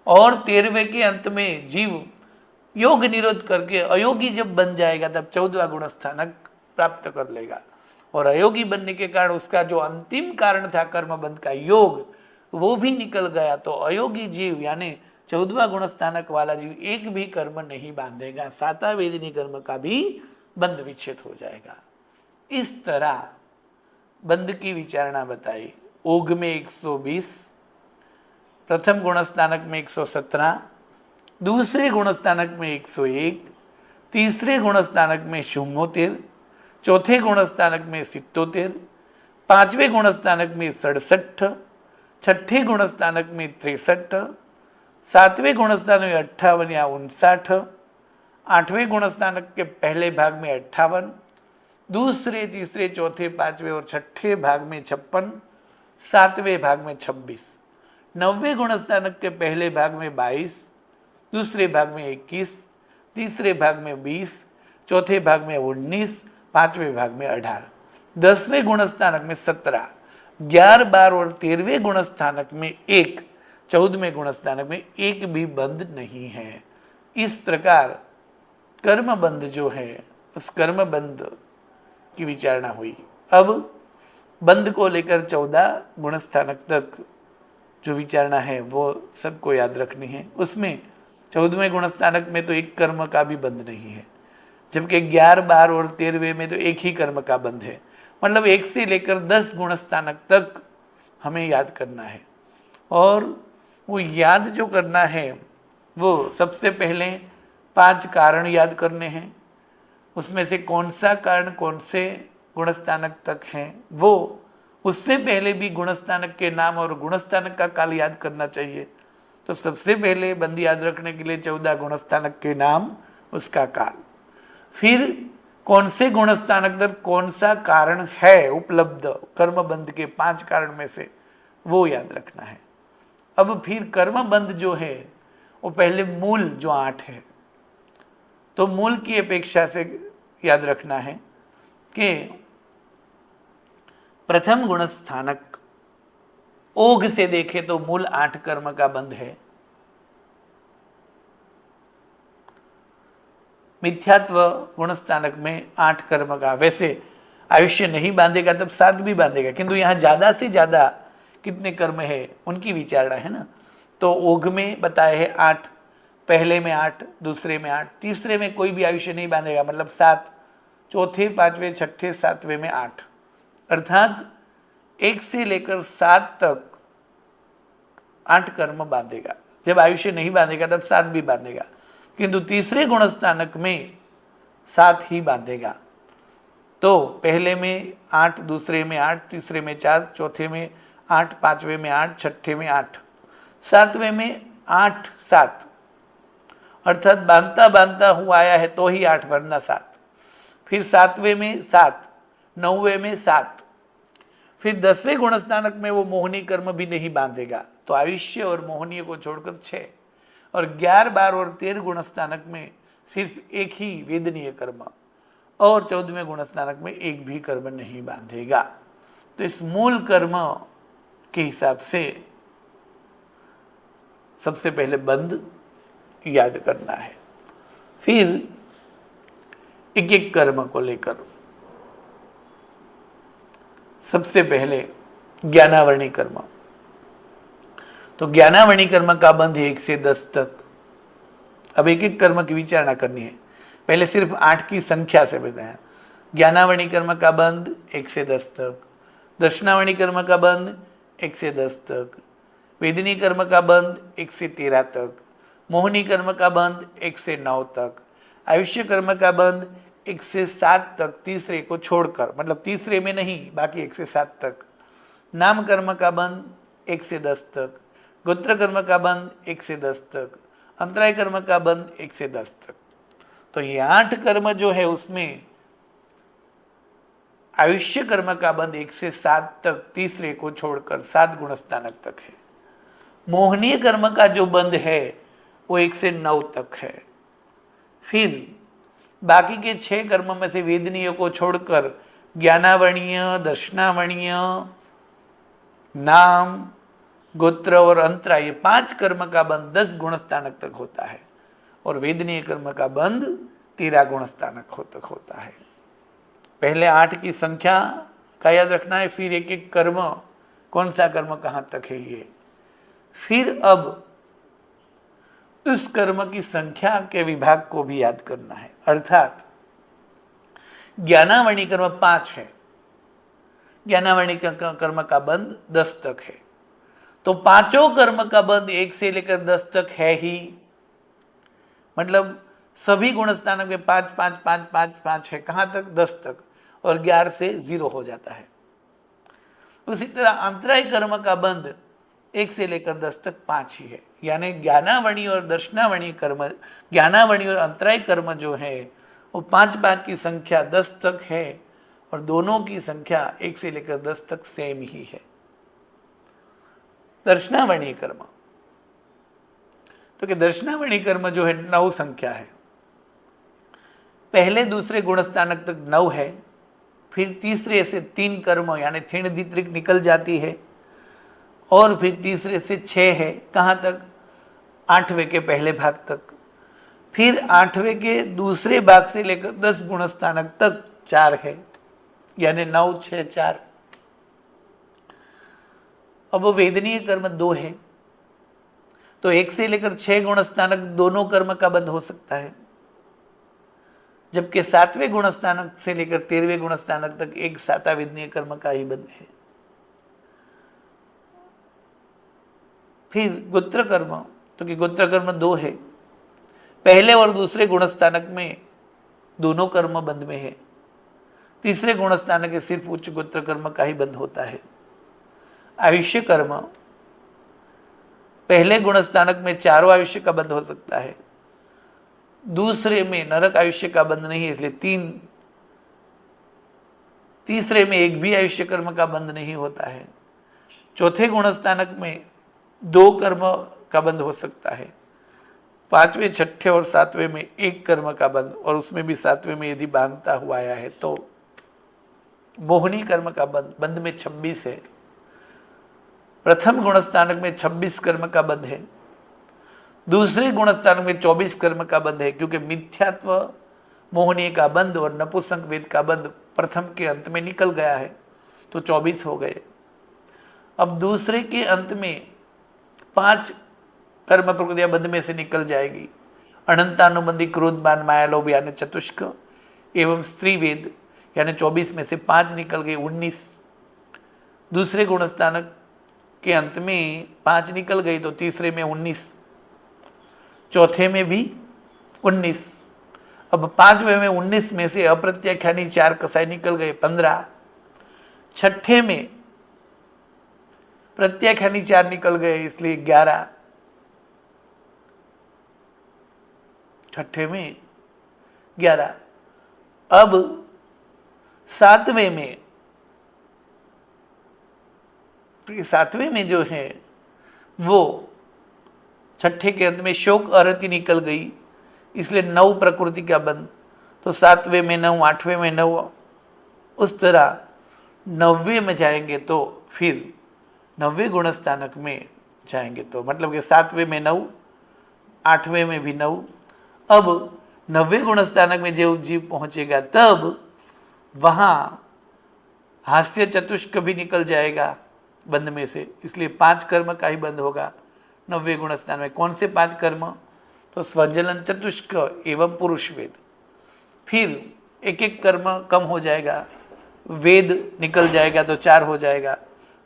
और 13वें के अंत में जीव योग निरोध करके अयोगी जब बन जाएगा तब 14वां गुणस्थानक प्राप्त कर लेगा। और अयोगी बनने के कारण उसका जो अंतिम कारण था कर्म बंध का योग, वो भी निकल गया। तो अयोगी जीव यानी 14वां गुणस्थानक वाला जीव एक भी कर्म नहीं बांधेगा, 7वां वेदनीय कर्म का भी बंध विच्छेद हो जाएगा। इस तरह बंध की विचारणा बताई। ओघ में 120, प्रथम गुणस्थानक में 117, दूसरे गुणस्थानक में 101, तीसरे गुणस्थानक में 74, चौथे गुणस्थानक में 77, पांचवें गुणस्थानक में 67, छठे गुणस्थानक में 63, सातवें गुणस्थानक में 58 या 59, आठवें गुणस्थानक के पहले भाग में 58, दूसरे तीसरे चौथे पांचवें और छठे भाग में 56, सातवें भाग में 26, नौवें गुणस्थानक के पहले भाग में 22, दूसरे भाग में 21, तीसरे भाग में 20, चौथे भाग में 19, पांचवें भाग में 18, 10वें गुणस्थानक में 17, 11, 12 और 13वें गुणस्थानक में 1, 14वें गुणस्थानक में एक भी बंध नहीं है। इस प्रकार कर्म बंध जो है उस कर्म बंध की विचारणा हुई। अब बंध को लेकर 14 गुणस्थानक तक जो विचारणा है वो सबको याद रखनी है। उसमें 14वें गुणस्थानक में तो एक कर्म का भी बंध नहीं है, जबकि 11, 12 और 13वें में तो एक ही कर्म का बंध है। मतलब 1 से लेकर 10 गुणस्थानक तक हमें याद करना है, और वो याद जो करना है वो सबसे पहले 5 कारण याद करने हैं। उसमें से कौन सा कारण कौन से गुणस्थानक तक है वो उससे पहले भी गुणस्थानक के नाम और गुणस्थानक का काल याद करना चाहिए। तो सबसे पहले बंद याद रखने के लिए 14 गुणस्थानक के नाम, उसका काल, फिर कौन से गुणस्थानक तक कौन सा कारण है उपलब्ध कर्म बंध के 5 कारण में से, वो याद रखना है। अब फिर कर्म बंध जो है वो पहले मूल जो 8 है, तो मूल की अपेक्षा से याद रखना है कि प्रथम गुणस्थानक ओघ से देखे तो मूल 8 कर्म का बंध है। मिथ्यात्व गुणस्थानक में 8 कर्म का, वैसे आयुष्य नहीं बांधेगा तब 7 भी बांधेगा, किंतु यहाँ ज्यादा से ज्यादा कितने कर्म है उनकी विचारणा है ना। तो ओघ में बताए है 8, पहले में 8, दूसरे में 8, तीसरे में कोई भी आयुष्य नहीं बांधेगा मतलब 7, चौथे पांचवें छठे सातवें में 8, अर्थात 1 से लेकर 7 तक 8 कर्म बांधेगा। जब आयुष्य नहीं बांधेगा तब 7 भी बांधेगा, किंतु तीसरे गुणस्थानक में 7 ही बांधेगा। तो पहले में 8, दूसरे में 8, तीसरे में 4, चौथे में 8, पांचवें में 8, छठे में 8, सातवें में 8, 7, अर्थात बांधता बांधता हुआ आया है तो ही 8 वरना 7, फिर सातवें में 7, नौवें में 7, फिर 10वें गुणस्थानक में वो मोहनी कर्म भी नहीं बांधेगा, तो आयुष्य और मोहनीय को छोड़कर 6, और 11, 12 और 13 गुणस्थानक में सिर्फ एक ही वेदनीय कर्म, और 14वें गुणस्थानक में एक भी कर्म नहीं बांधेगा। तो इस मूल कर्म के हिसाब से सबसे पहले बंध याद करना है, फिर एक एक कर्म को लेकर सबसे पहले ज्ञानावरणी कर्म। तो ज्ञानावरणी कर्म का बंध है 1 से 10 तक। अब एक एक कर्म की विचारणा करनी है, पहले सिर्फ 8 की संख्या से बताया। ज्ञानावरणी कर्म का बंध 1 से 10 तक, दर्शनावरणी कर्म का बंध 1 से 10 तक, वेदिनी कर्म का बंध 1 से 13 तक, मोहनी कर्म का बंध 1 से 9 तक, आयुष्य कर्म का बंध 1 से 7 तक, तीसरे को छोड़कर, मतलब तीसरे में नहीं बाकी 1 से 7 तक, नाम कर्म का बंध 1 से 10 तक, गोत्र कर्म का बंध 1 से 10 तक, अंतराय कर्म का बंध 1 से 10 तक। तो ये 8 कर्म जो है उसमें आयुष्य कर्म का बंध 1 से 7 तक, तीसरे को छोड़कर 7 गुणस्थानक तक है। मोहनीय कर्म का जो बंध है वो 1 से 9 तक है। फिर बाकी के 6 कर्म में से वेदनीय को छोड़कर ज्ञानावरणीय, दर्शनावरणीय, नाम, गोत्र और अंतरा, ये 5 कर्म का बंध 10 गुणस्थानक तक होता है, और वेदनीय कर्म का बंध 13 गुणस्थानक तक होता है। पहले 8 की संख्या का याद रखना है, फिर एक एक कर्म कौन सा कर्म कहाँ तक है ये, फिर अब उस कर्म की संख्या के विभाग को भी याद करना है। अर्थात ज्ञानावरणी कर्म 5 है, ज्ञानावरणी कर्म का बंध 10 तक है, तो पांचों कर्म का बंध 1 से लेकर 10 तक है ही, मतलब सभी गुणस्थानक में 5 5 5 5 5 है, कहाँ तक 10 तक, और 11 से 0 हो जाता है। उसी तरह अंतराय कर्म का बंध 1 से लेकर 10 तक 5 ही है, यानी ज्ञानावणी और दर्शनावणी कर्म, ज्ञानावणी और अंतराय कर्म जो है वो 5 की संख्या 10 तक है और दोनों की संख्या 1 से लेकर 10 तक सेम ही है। दर्शनावणी कर्म, तो कि दर्शनावणी कर्म जो है 9 संख्या है। पहले दूसरे गुणस्थानक तक 9 है, फिर तीसरे से 3 कर्म यानी थिण दित्रिक निकल जाती है और फिर तीसरे से 6 है, कहाँ तक? 8वें के पहले भाग तक, फिर 8वें के दूसरे भाग से लेकर 10 गुणस्थानक तक 4 है, यानी 9 6 4। अब वेदनीय कर्म 2 है, तो 1 से लेकर 6 गुणस्थानक दोनों कर्म का बंध हो सकता है, जबकि 7वें गुणस्थानक से लेकर 13वें गुणस्थानक तक एक सातावेदनीय कर्म का ही बंध है। फिर गोत्र कर्म, तो कि गोत्र कर्म 2 है, पहले और दूसरे गुणस्थानक में दोनों कर्म बंध में है, तीसरे गुणस्थानक के सिर्फ उच्च गोत्र कर्म का ही बंध होता है। आयुष्य कर्म, पहले गुणस्थानक में 4 आयुष्य का बंध हो सकता है, दूसरे में नरक आयुष्य का बंध नहीं है, इसलिए 3, तीसरे में एक भी आयुष्य कर्म का बंध नहीं होता है, चौथे गुणस्थानक में 2 कर्म का बंध हो सकता है, 5वें 6ठे और 7वें में 1 कर्म का बंध, और उसमें भी 7वें में यदि बांधता हुआ आया है तो मोहनी कर्म का बंध में 26 है। प्रथम गुणस्थानक में 26 कर्म का बंध है, दूसरे गुणस्थानक में 24 कर्म का बंध है, क्योंकि मिथ्यात्व मोहनी का बंध और नपुंसक वेद का बंध प्रथम के अंत में निकल गया है, तो 24 हो गए। अब दूसरे के अंत में 5 कर्म प्रकृतियां बंध में से निकल जाएगी, अनंतानुबंधी क्रोध मान माया लोभ यानी चतुष्क एवं स्त्री वेद, यानी 24 में से 5 निकल गए, 19। दूसरे गुणस्थानक के अंत में 5 निकल गई तो तीसरे में 19, चौथे में भी 19। अब 5वें में 19 में से अप्रत्याख्यानी 4 कसाई निकल गए, 15। छठे में प्रत्याख्यानी 4 निकल गए, इसलिए 11। छठे में 11। अब 7वें में, 7वें में जो है वो छठे के अंत में शोक अरति निकल गई, इसलिए 9 प्रकृति का बंध, तो 7वें में 9, 8वें में 9, उस तरह 9वें में जाएंगे तो फिर 9वें गुणस्थानक में जाएंगे, तो मतलब कि 7वें में 9, 8वें में भी 9। अब 9वें गुणस्थानक में जो जीव पहुंचेगा तब वहाँ हास्य चतुष्क भी निकल जाएगा बंध में से, इसलिए 5 कर्म का ही बंध होगा 9वें गुणस्थान में। कौन से 5 कर्म? तो स्वजलन चतुष्क एवं पुरुष वेद। फिर एक एक कर्म कम हो जाएगा, वेद निकल जाएगा तो 4 हो जाएगा,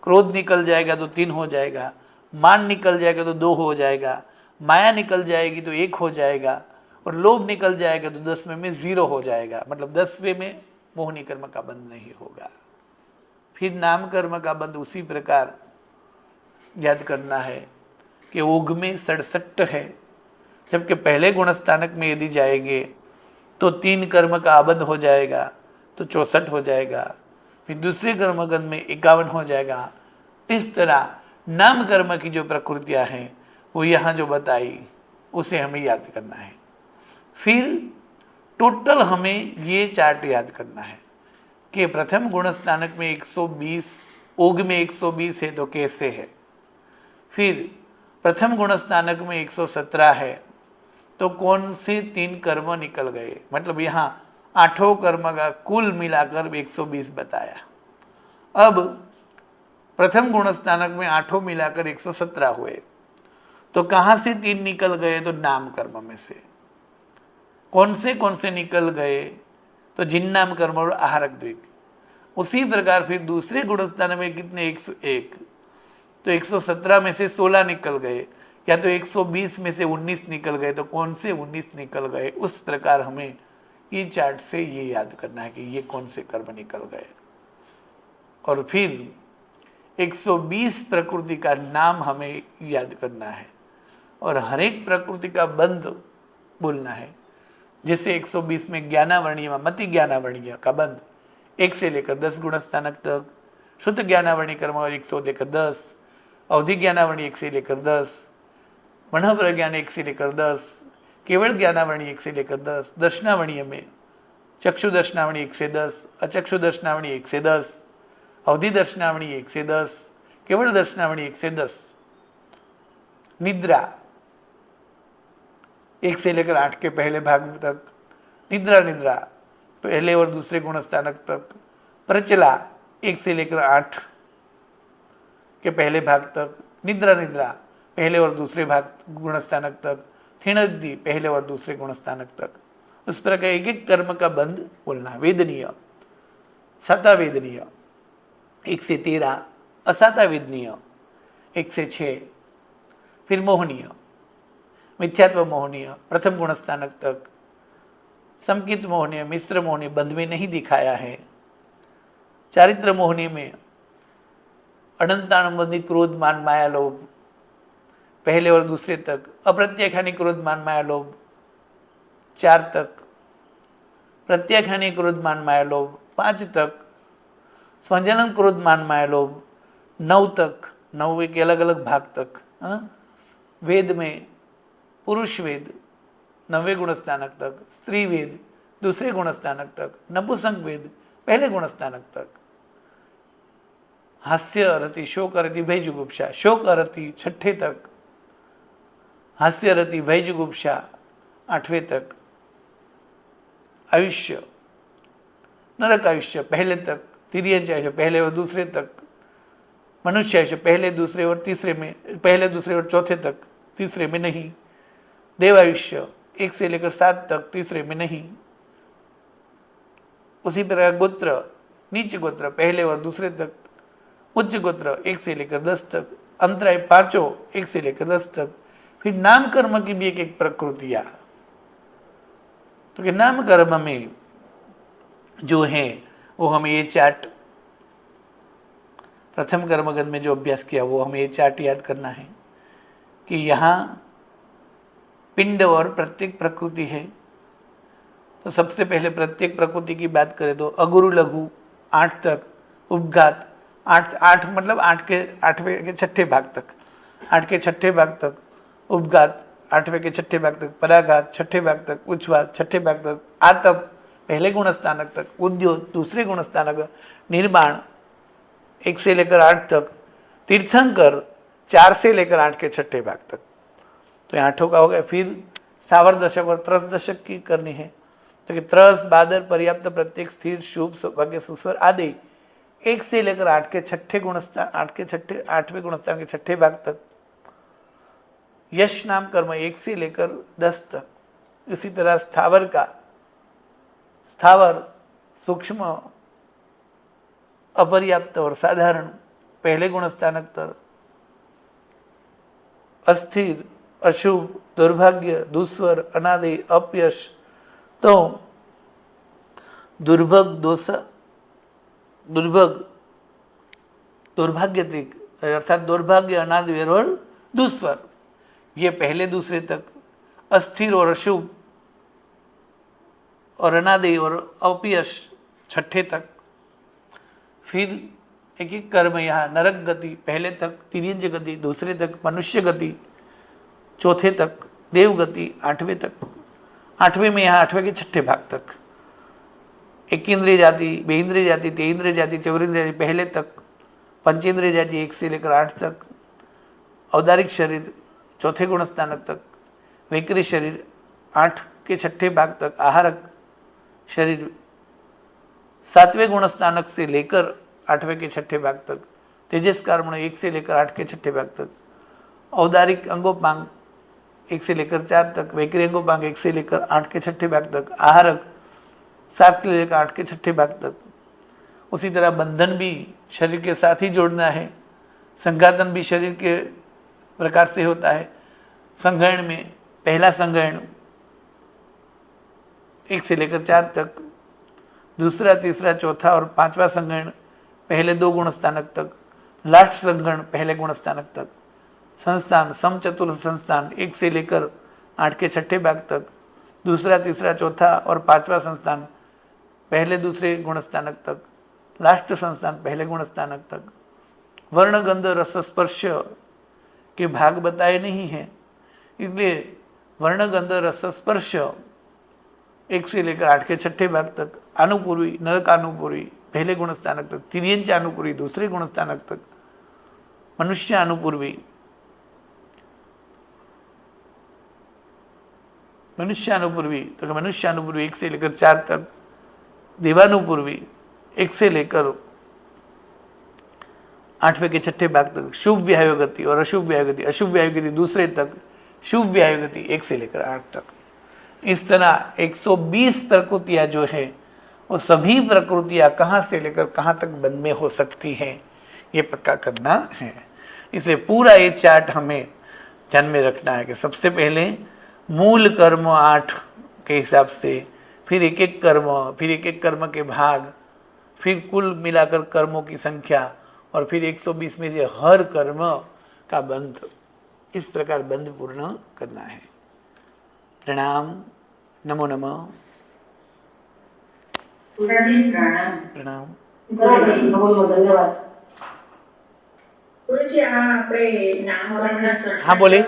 क्रोध निकल जाएगा तो 3 हो जाएगा, मान निकल जाएगा तो 2 हो जाएगा, माया निकल जाएगी तो 1 हो जाएगा, और लोभ निकल जाएगा तो 10वें में 0 हो जाएगा, मतलब 10वें में मोहनी कर्म का बंध नहीं होगा। फिर नाम कर्म का बंध उसी प्रकार याद करना है कि उग में 67 है, जबकि पहले गुणस्थानक में यदि जाएंगे तो 3 कर्म का आबंध हो जाएगा तो 64 हो जाएगा, फिर दूसरे कर्मगण में 51 हो जाएगा। इस तरह नाम कर्म की जो प्रकृतियां हैं वो यहाँ जो बताई उसे हमें याद करना है। फिर टोटल हमें ये चार्ट याद करना है कि प्रथम गुणस्थानक में 120, ओग में 120 है तो कैसे है। फिर प्रथम गुणस्थानक में 117 है तो कौन से 3 कर्म निकल गए, मतलब यहाँ 8 कर्म का कुल मिलाकर 120 बताया। अब प्रथम गुणस्थानक में 8 मिलाकर 117 हुए, तो कहाँ से 3 निकल गए? तो नाम कर्म में से। कौन से निकल गए? तो जिन्नाम कर्म और आहारक द्विक। उसी प्रकार फिर दूसरे गुणस्थान में कितने? 101, तो 117 में से 16 निकल गए, या तो 120 में से 19 निकल गए, तो कौन से 19 निकल गए? उस प्रकार हमें ये चार्ट से ये याद करना है कि ये कौन से कर्म निकल गए। और फिर 120 प्रकृति का नाम हमें याद करना है और हर एक प्रकृति का बंध बोलना है। जैसे 120 में ज्ञानावर्णीय में मति ज्ञानावर्णीय का बंध 1 से लेकर 10 गुणस्थानक तक, शुद्ध ज्ञानावर्णीय कर्म 1 से लेकर 10, अवधि ज्ञानावर्णीय 1 से लेकर 10, मनोहर ज्ञान 1 से लेकर 10, केवल ज्ञानावर्णीय 1 से लेकर 10, दर्शनावर्णीय में चक्षु दर्शनावर्णीय 1 से 10, अचक्षु दर्शनावर्णीय 1 से 10, अवधि दर्शनावर्णीय 1 से 10, केवल दर्शनावर्णीय 1 से 10, निद्रा 1 से लेकर 8 के पहले भाग तक, निद्रा पहले और दूसरे गुणस्थानक तक, प्रचला 1 से लेकर 8 के पहले भाग तक, निद्रा पहले और दूसरे भाग गुणस्थानक तक, थिणग्धि पहले और दूसरे गुणस्थानक तक। उस प्रकार एक एक कर्म का बंध बोलना। वेदनीय, सता वेदनीय 1 से 13, असाता वेदनीय 1 से 6, फिर मोहनीय, मिथ्यात्व मोहनीय प्रथम गुणस्थानक तक, संकित मोहनीय, मिश्र मोहनीय बंध में नहीं दिखाया है, चारित्र मोहनीय में अनंतानुबंधी क्रोध मान माया लोभ पहले और दूसरे तक, अप्रत्याख्यानी क्रोध मान माया लोभ 4 तक, प्रत्याख्यानी क्रोध मान माया लोभ 5 तक, स्वजनन क्रोध मान माया लोभ 9 तक, 9 एक अलग अलग भाग तक। वेद में पुरुष वेद 9वें गुणस्थानक तक, स्त्री वेद दूसरे गुणस्थानक तक, नपुंसक वेद पहले गुणस्थानक तक, हास्य रति शोक रति भय जुगुप्सा, शोक रति 6ठे तक, हास्य रति भय जुगुप्सा 8वें तक, आयुष्य नरक आयुष्य पहले तक, तिर्यंच आयुष्य पहले और दूसरे तक, मनुष्य आयुष्य पहले दूसरे और तीसरे में, पहले दूसरे और चौथे तक, तीसरे में नहीं, देवायुष्य 1 से लेकर 7 तक, तीसरे में नहीं। उसी प्रकार गोत्र, नीच गोत्र पहले और दूसरे तक, उच्च गोत्र 1 से लेकर 10 तक, अंतराय 5 1 से लेकर 10 तक। फिर नाम कर्म की भी एक प्रकृतियां, तो कि नाम कर्म में जो है वो हमें ये चार्ट, प्रथम कर्मगत में जो अभ्यास किया वो हमें ये चार्ट याद करना है कि यहाँ पिंड और प्रत्येक प्रकृति है। तो सबसे पहले प्रत्येक प्रकृति की बात करें तो अगुरु लघु 8 तक, उपघात 8 मतलब 8वें के 6ठे भाग तक, 8 के 6ठे भाग तक, उपघात 8वें के 6ठे भाग तक, पराघात 6ठे भाग तक, उच्छ्वास 6ठे भाग तक, आतप पहले गुणस्थानक तक, उद्योग दूसरे गुणस्थानक, निर्माण 1 से लेकर 8 तक, तीर्थंकर 4 से लेकर 8 के 6ठे भाग तक। तो 8 का हो गया। फिर सावर दशक और त्रस दशक की करनी है, तो कि त्रस बादर पर्याप्त प्रत्येक स्थिर शुभ सौभाग्य सुस्वर आदि 1 से लेकर 8 के 6ठे गुणस्थान, 8वें गुणस्थान के 6ठे भाग तक। यश नाम कर्म 1 से लेकर 10 तक। इसी तरह स्थावर का, स्थावर सूक्ष्म अपर्याप्त और साधारण पहले गुणस्थानक तर, अस्थिर अशुभ दुर्भाग्य दुस्वर अनादि अपयश। तो दुर्भग दोष, दुर्भग दुर्भाग्यत्रिक अर्थात दुर्भाग्य अनादि और दुस्वर ये पहले दूसरे तक, अस्थिर और अशुभ और अनादि और अपयश 6ठे तक। फिर एक एक कर्म यहाँ नरक गति पहले तक, तिर्यंच गति दूसरे तक, मनुष्य गति 4थे तक, देव गति 8वें तक। 8वें में यहाँ 8वें के 6ठे भाग तक, एकेंद्रिय जाति, बेइंद्रिय जाति, तेइंद्रिय जाति, चौरिंद्रिय जाति पहले तक, पंचेंद्रिय जाति 1 से लेकर 8 तक, औदारिक शरीर 4थे गुणस्थानक तक, वैकरी शरीर 8 के 6ठे भाग तक, आहारक शरीर 7वें गुणस्थानक से लेकर 8वें के 6ठे भाग तक, तेजस कर्मण 1 से लेकर 8 के 6ठे भाग तक, औदारिक अंगोपांग 1 से लेकर 4 तक, वैकरी अंगोपांग 1 से लेकर 8 के 6ठे भाग तक, आहारक 7 से लेकर 8 के 6ठे भाग तक। उसी तरह बंधन भी शरीर के साथ ही जोड़ना है, संघातन भी शरीर के प्रकार से होता है। संघयन में पहला संघयन 1 से लेकर 4 तक, दूसरा तीसरा चौथा और 5वां संगण पहले 2 गुणस्थानक तक, लास्ट संगण पहले गुणस्थानक तक, संस्थान समचतुर्थ संस्थान 1 से लेकर 8 के छठे भाग तक, दूसरा तीसरा चौथा और 5वां संस्थान पहले दूसरे गुणस्थानक तक, लास्ट संस्थान पहले गुणस्थानक तक। वर्ण गंध रस स्पर्श के भाग बताए नहीं हैं, इसलिए वर्ण गंध रस स्पर्श 1 से लेकर 8 के छठे भाग तक, अनुपूर्वी नरक अनुपूर्वी पहले गुणस्थानक तक, तिर्यंच अनुपूर्वी दूसरे गुणस्थानक तक, मनुष्य अनुपूर्वी 1 से लेकर 4 तक, देवानुपूर्वी 1 से लेकर 8वें के छठे भाग तक, शुभ व्यायोगति और अशुभ व्यायोगति, अशुभ व्यायोगति दूसरे तक, शुभ व्यायोगति 1 से लेकर 8 तक। इस तरह 120 प्रकृतियां जो है वो सभी प्रकृतियां कहाँ से लेकर कहाँ तक बंद में हो सकती हैं, ये पक्का करना है। इसलिए पूरा ये चार्ट हमें ध्यान में रखना है कि सबसे पहले मूल कर्म 8 के हिसाब से, फिर एक एक कर्म, फिर एक एक कर्म के भाग, फिर कुल मिलाकर कर्मों की संख्या, और फिर 120 में से हर कर्म का बंध, इस प्रकार बंध पूर्ण करना है। प्रणाम। नमो नमः। प्रणाम। धन्यवाद। हाँ बोले।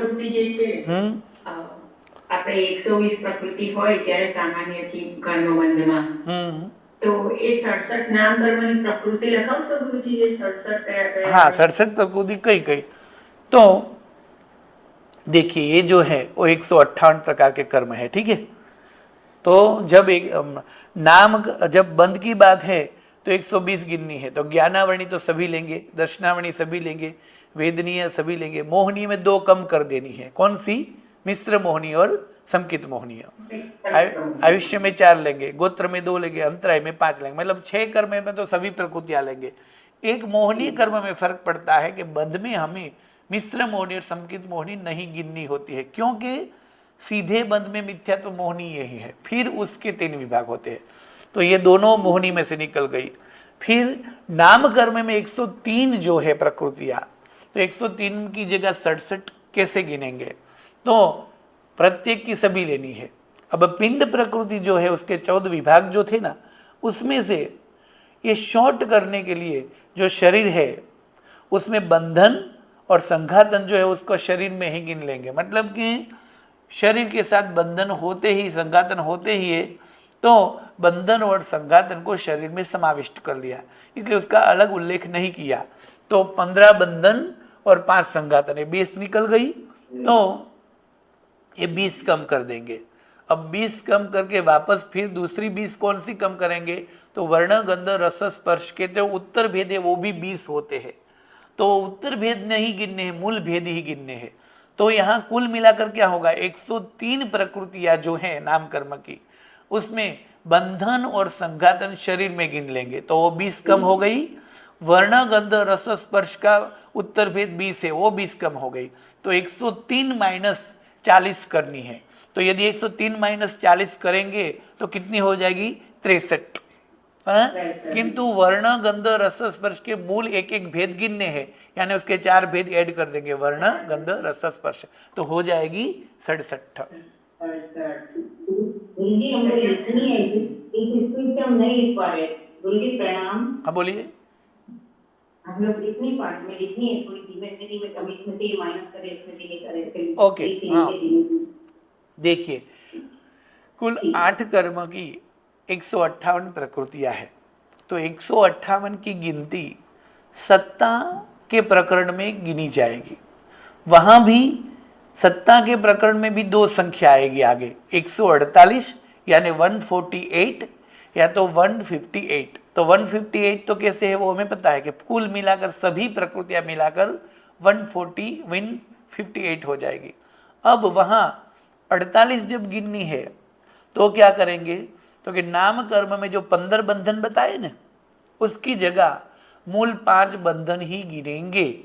આપણે 120 પ્રકૃતિ હોય જ્યારે સામાન્યથી કર્મબંધમાં, તો એ 67 નામ કર્મની પ્રકૃતિ લખાવશો ગુરુજી? એ 67 કયા કયા? हाँ 67 प्रकृति कई कई। तो देखिए ये जो है वो 158 प्रकार के कर्म है, ठीक है। तो जब एक नाम, जब बंद की बात है तो 120 गिननी है, तो ज्ञानावरणी तो सभी लेंगे, दर्शनावरणी सभी लेंगे, वेदनीय सभी लेंगे, मोहनीय में 2 कम कर देनी है। कौन सी? मिश्र मोहनी और संकित मोहनीय। आयुष्य में 4 लेंगे, गोत्र में 2 लेंगे, अंतराय में 5 लेंगे, मतलब 6 कर्म में तो सभी प्रकृतियां लेंगे। एक मोहनीय कर्म में फर्क पड़ता है कि बंध में हमें मिश्र मोहनी और संकित मोहनी नहीं गिननी होती है, क्योंकि सीधे बंध में मिथ्या तो मोहनी यही है, फिर उसके 3 विभाग होते हैं, तो ये दोनों मोहनी में से निकल गई। फिर नाम कर्म में 103 जो है प्रकृतियां, तो 103 की जगह 67 कैसे गिनेंगे? तो प्रत्येक की सभी लेनी है। अब पिंड प्रकृति जो है उसके 14 विभाग जो थे ना, उसमें से ये शॉर्ट करने के लिए जो शरीर है उसमें बंधन और संघातन जो है उसको शरीर में ही गिन लेंगे। मतलब कि शरीर के साथ बंधन होते ही, संघातन होते ही है, तो बंधन और संघातन को शरीर में समाविष्ट कर लिया, इसलिए उसका अलग उल्लेख नहीं किया। तो 15 बंधन और 5 संघातन, 20 निकल गई, तो ये 20 कम कर देंगे। अब 20 कम करके वापस फिर दूसरी 20 कौन सी कम करेंगे? तो वर्ण गंध रस स्पर्श के जो उत्तर भेद है वो भी 20 होते हैं, तो उत्तर भेद नहीं गिनने हैं, मूल भेद ही गिनने हैं। तो यहाँ कुल मिलाकर क्या होगा? 103 प्रकृतियां जो है नाम कर्म की, उसमें बंधन और संघातन शरीर में गिन लेंगे, तो वो 20 कम हो गई। वर्ण गंध रस स्पर्श का उत्तर भेद 20 है, वो 20 कम हो गई, तो 103 माइनस 40 करनी है। तो यदि 103 माइनस 40 करेंगे तो कितनी हो जाएगी? 63। किंतु वर्ण गंध रस स्पर्श के मूल एक एक भेद गिनने हैं, यानी उसके 4 भेद ऐड कर देंगे, वर्ण गंध रस स्पर्श, तो हो जाएगी 67। गुरुजी हमको लिखनी है, एक स्पीड हम नहीं लिख पा रहे। गुरुजी प्रणाम। हाँ बोलिए। हम लोग लिखनी पार्ट में लिखनी है, थोड़ी धीमे कभी इसमें से ये माइनस करें, इसमें से ये करें, ऐसे ओके। हाँ देखिए, कुल 8 कर्म की 158 प्रकृतियां है, तो 158 की गिनती सत्ता के प्रकरण में गिनी जाएगी। वहां भी सत्ता के प्रकरण में भी 2 संख्या आएगी आगे, 148 यानी 148 या तो 158। तो 158 तो कैसे है वो हमें पता है कि कुल मिलाकर सभी प्रकृतियां मिलाकर 158 हो जाएगी। अब वहां 48 जब गिननी है तो क्या करेंगे? तो कि नाम कर्म में जो 15 बंधन बताए ना, उसकी जगह मूल 5 बंधन ही गिनेंगे,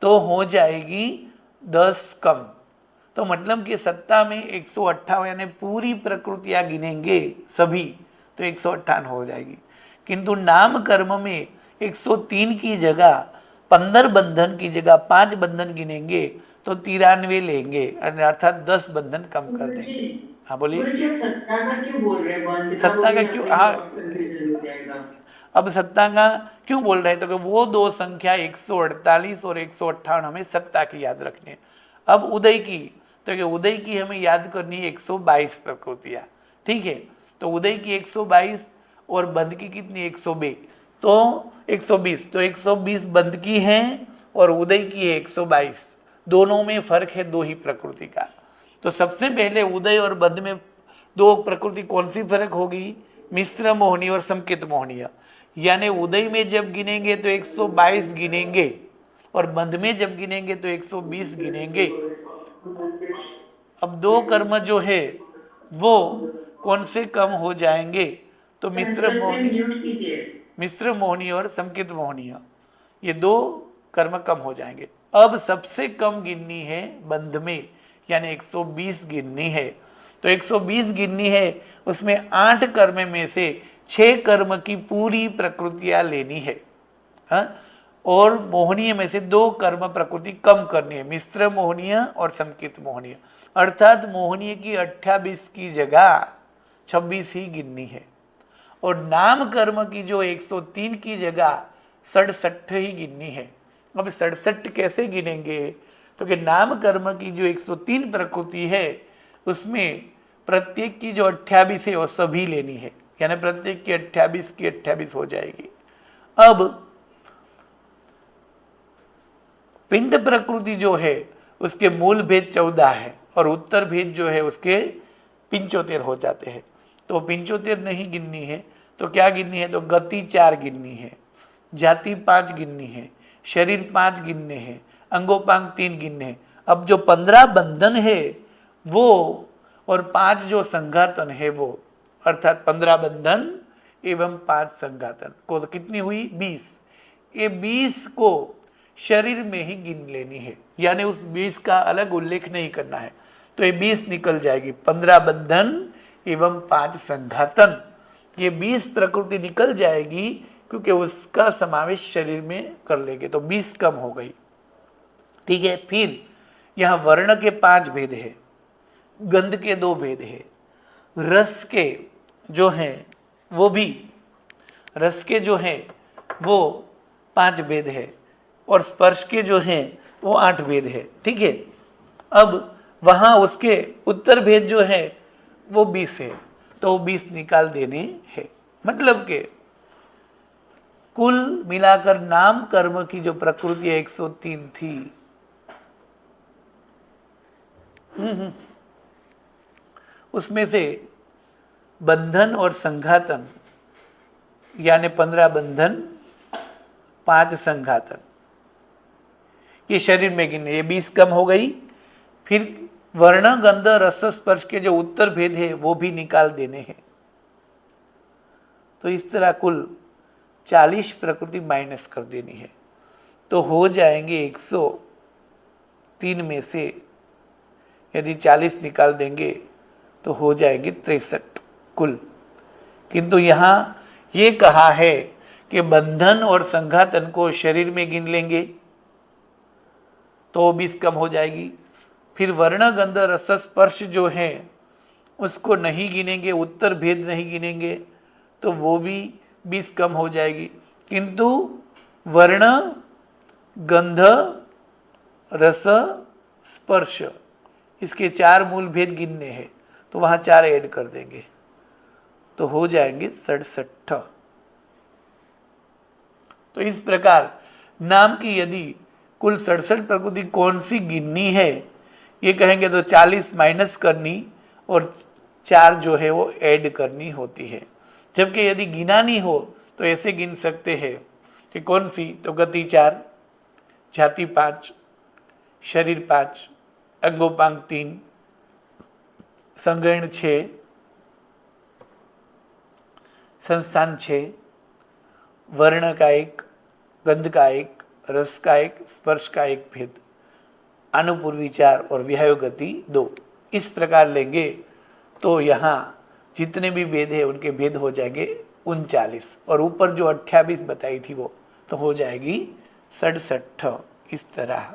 तो हो जाएगी 10 कम। तो मतलब कि सत्ता में 158 यानी पूरी प्रकृतियां गिनेंगे सभी तो 158 हो जाएगी, किंतु नाम कर्म में 103 की जगह 15 बंधन की जगह 5 बंधन गिनेंगे तो 93 लेंगे, अर्थात 10 बंधन कम कर देंगे। हाँ बोलिए। गुरु जी आप सत्ता का क्यों बोल रहे हैं? बंध का सत्ता का बोलिए, क्यों, हमें हाँ, और कंफ्यूजन हो जाएगा। अब सत्ता का क्यों बोल रहे हैं, तो कि वो दो संख्या 148 और 158 हमें सत्ता की याद रखनी है। अब उदय की, तो कि उदय की हमें याद करनी है 122 प्रकृतियां, ठीक है। तो उदय की 122 और बंध की कितनी 102, तो 120, तो 120 बंध की है और उदय की है 122, दोनों में फर्क है दो ही प्रकृति का। तो सबसे पहले उदय और बंध में दो प्रकृति कौन सी फर्क होगी, मिश्र मोहनी और संकेत मोहनीय। यानी उदय में जब गिनेंगे तो 122 गिनेंगे और बंध में जब गिनेंगे तो 120 गिनेंगे। अब दो कर्म जो है वो कौन से कम हो जाएंगे, तो मिश्र मोहनी और संकेत मोहनीय, ये दो कर्म कम हो जाएंगे। अब सबसे कम गिननी है बंध में, यानी 120 गिननी है। तो 120 गिननी है, उसमें 8 कर्म में से 6 कर्म की पूरी प्रकृतियां लेनी है, हाँ? और मोहनीय में से 2 कर्म प्रकृति कम करनी है, मिश्र मोहनीय और संकेत मोहनीय। अर्थात मोहनीय की 28 की जगह 26 ही गिननी है और नाम कर्म की जो 103 की जगह 67 ही गिननी है। अब 67 कैसे गिनेंगे, तो कि नाम कर्म की जो 103 प्रकृति है उसमें प्रत्येक की जो 28 है वो सभी लेनी है, यानी प्रत्येक की 28 की 28 हो जाएगी। अब पिंड प्रकृति जो है उसके मूल भेद 14 है और उत्तर भेद जो है उसके 75 हो जाते हैं। तो 75 नहीं गिननी है तो क्या गिननी है, तो गति 4 गिननी है, जाति 5 गिननी है, शरीर 5 गिनने हैं, अंगोपांग 3 गिनने हैं। अब जो 15 बंधन है वो और 5 जो संघातन है वो, अर्थात 15 बंधन एवं 5 संघातन को कितनी हुई 20। ये 20 को शरीर में ही गिन लेनी है, यानी उस 20 का अलग उल्लेख नहीं करना है। तो ये 20 निकल जाएगी, 15 बंधन एवं 5 संघातन, ये 20 प्रकृति निकल जाएगी क्योंकि उसका समावेश शरीर में कर लेंगे, तो 20 कम हो गई, ठीक है। फिर यहाँ वर्ण के 5 भेद है, गंध के 2 भेद है, रस के जो हैं वो भी, रस के जो हैं वो 5 भेद है और स्पर्श के जो हैं वो 8 भेद है, ठीक है। अब वहाँ उसके उत्तर भेद जो है वो 20 है, तो वो 20 निकाल देने हैं। मतलब के कुल मिलाकर नाम कर्म की जो प्रकृति 103 थी, उसमें से बंधन और संघातन यानी 15 बंधन 5 संघातन ये शरीर में गिने, ये 20 कम हो गई। फिर वर्ण गंध रस स्पर्श के जो उत्तर भेद है वो भी निकाल देने हैं। तो इस तरह कुल 40 प्रकृति माइनस कर देनी है, तो हो जाएंगे 103 में से यदि 40 निकाल देंगे तो हो जाएंगे 63 कुल। किंतु यहाँ ये कहा है कि बंधन और संघातन को शरीर में गिन लेंगे तो 20 कम हो जाएगी। फिर वर्ण गंध रस स्पर्श जो है उसको नहीं गिनेंगे, उत्तर भेद नहीं गिनेंगे तो वो भी 20 कम हो जाएगी। किंतु वर्ण गंध रस स्पर्श इसके 4 मूल भेद गिनने हैं, तो वहाँ 4 ऐड कर देंगे तो हो जाएंगे 67। तो इस प्रकार नाम की यदि कुल 67 प्रकृति कौन सी गिननी है ये कहेंगे तो 40 माइनस करनी और 4 जो है वो ऐड करनी होती है। जबकि यदि गिनानी हो तो ऐसे गिन सकते हैं कि कौन सी, तो गति 4, जाति 5, शरीर 5, अंगोपांग 3, संगण 6, संस्थान 6, वर्ण का 1, गंध का 1, रस का 1, स्पर्श का 1 भेद अनुपूर्वी 4 और विहायो गति 2। इस प्रकार लेंगे तो यहाँ जितने भी भेद है उनके भेद हो जाएंगे 39, और ऊपर जो 28 बताई थी वो तो हो जाएगी 67। इस तरह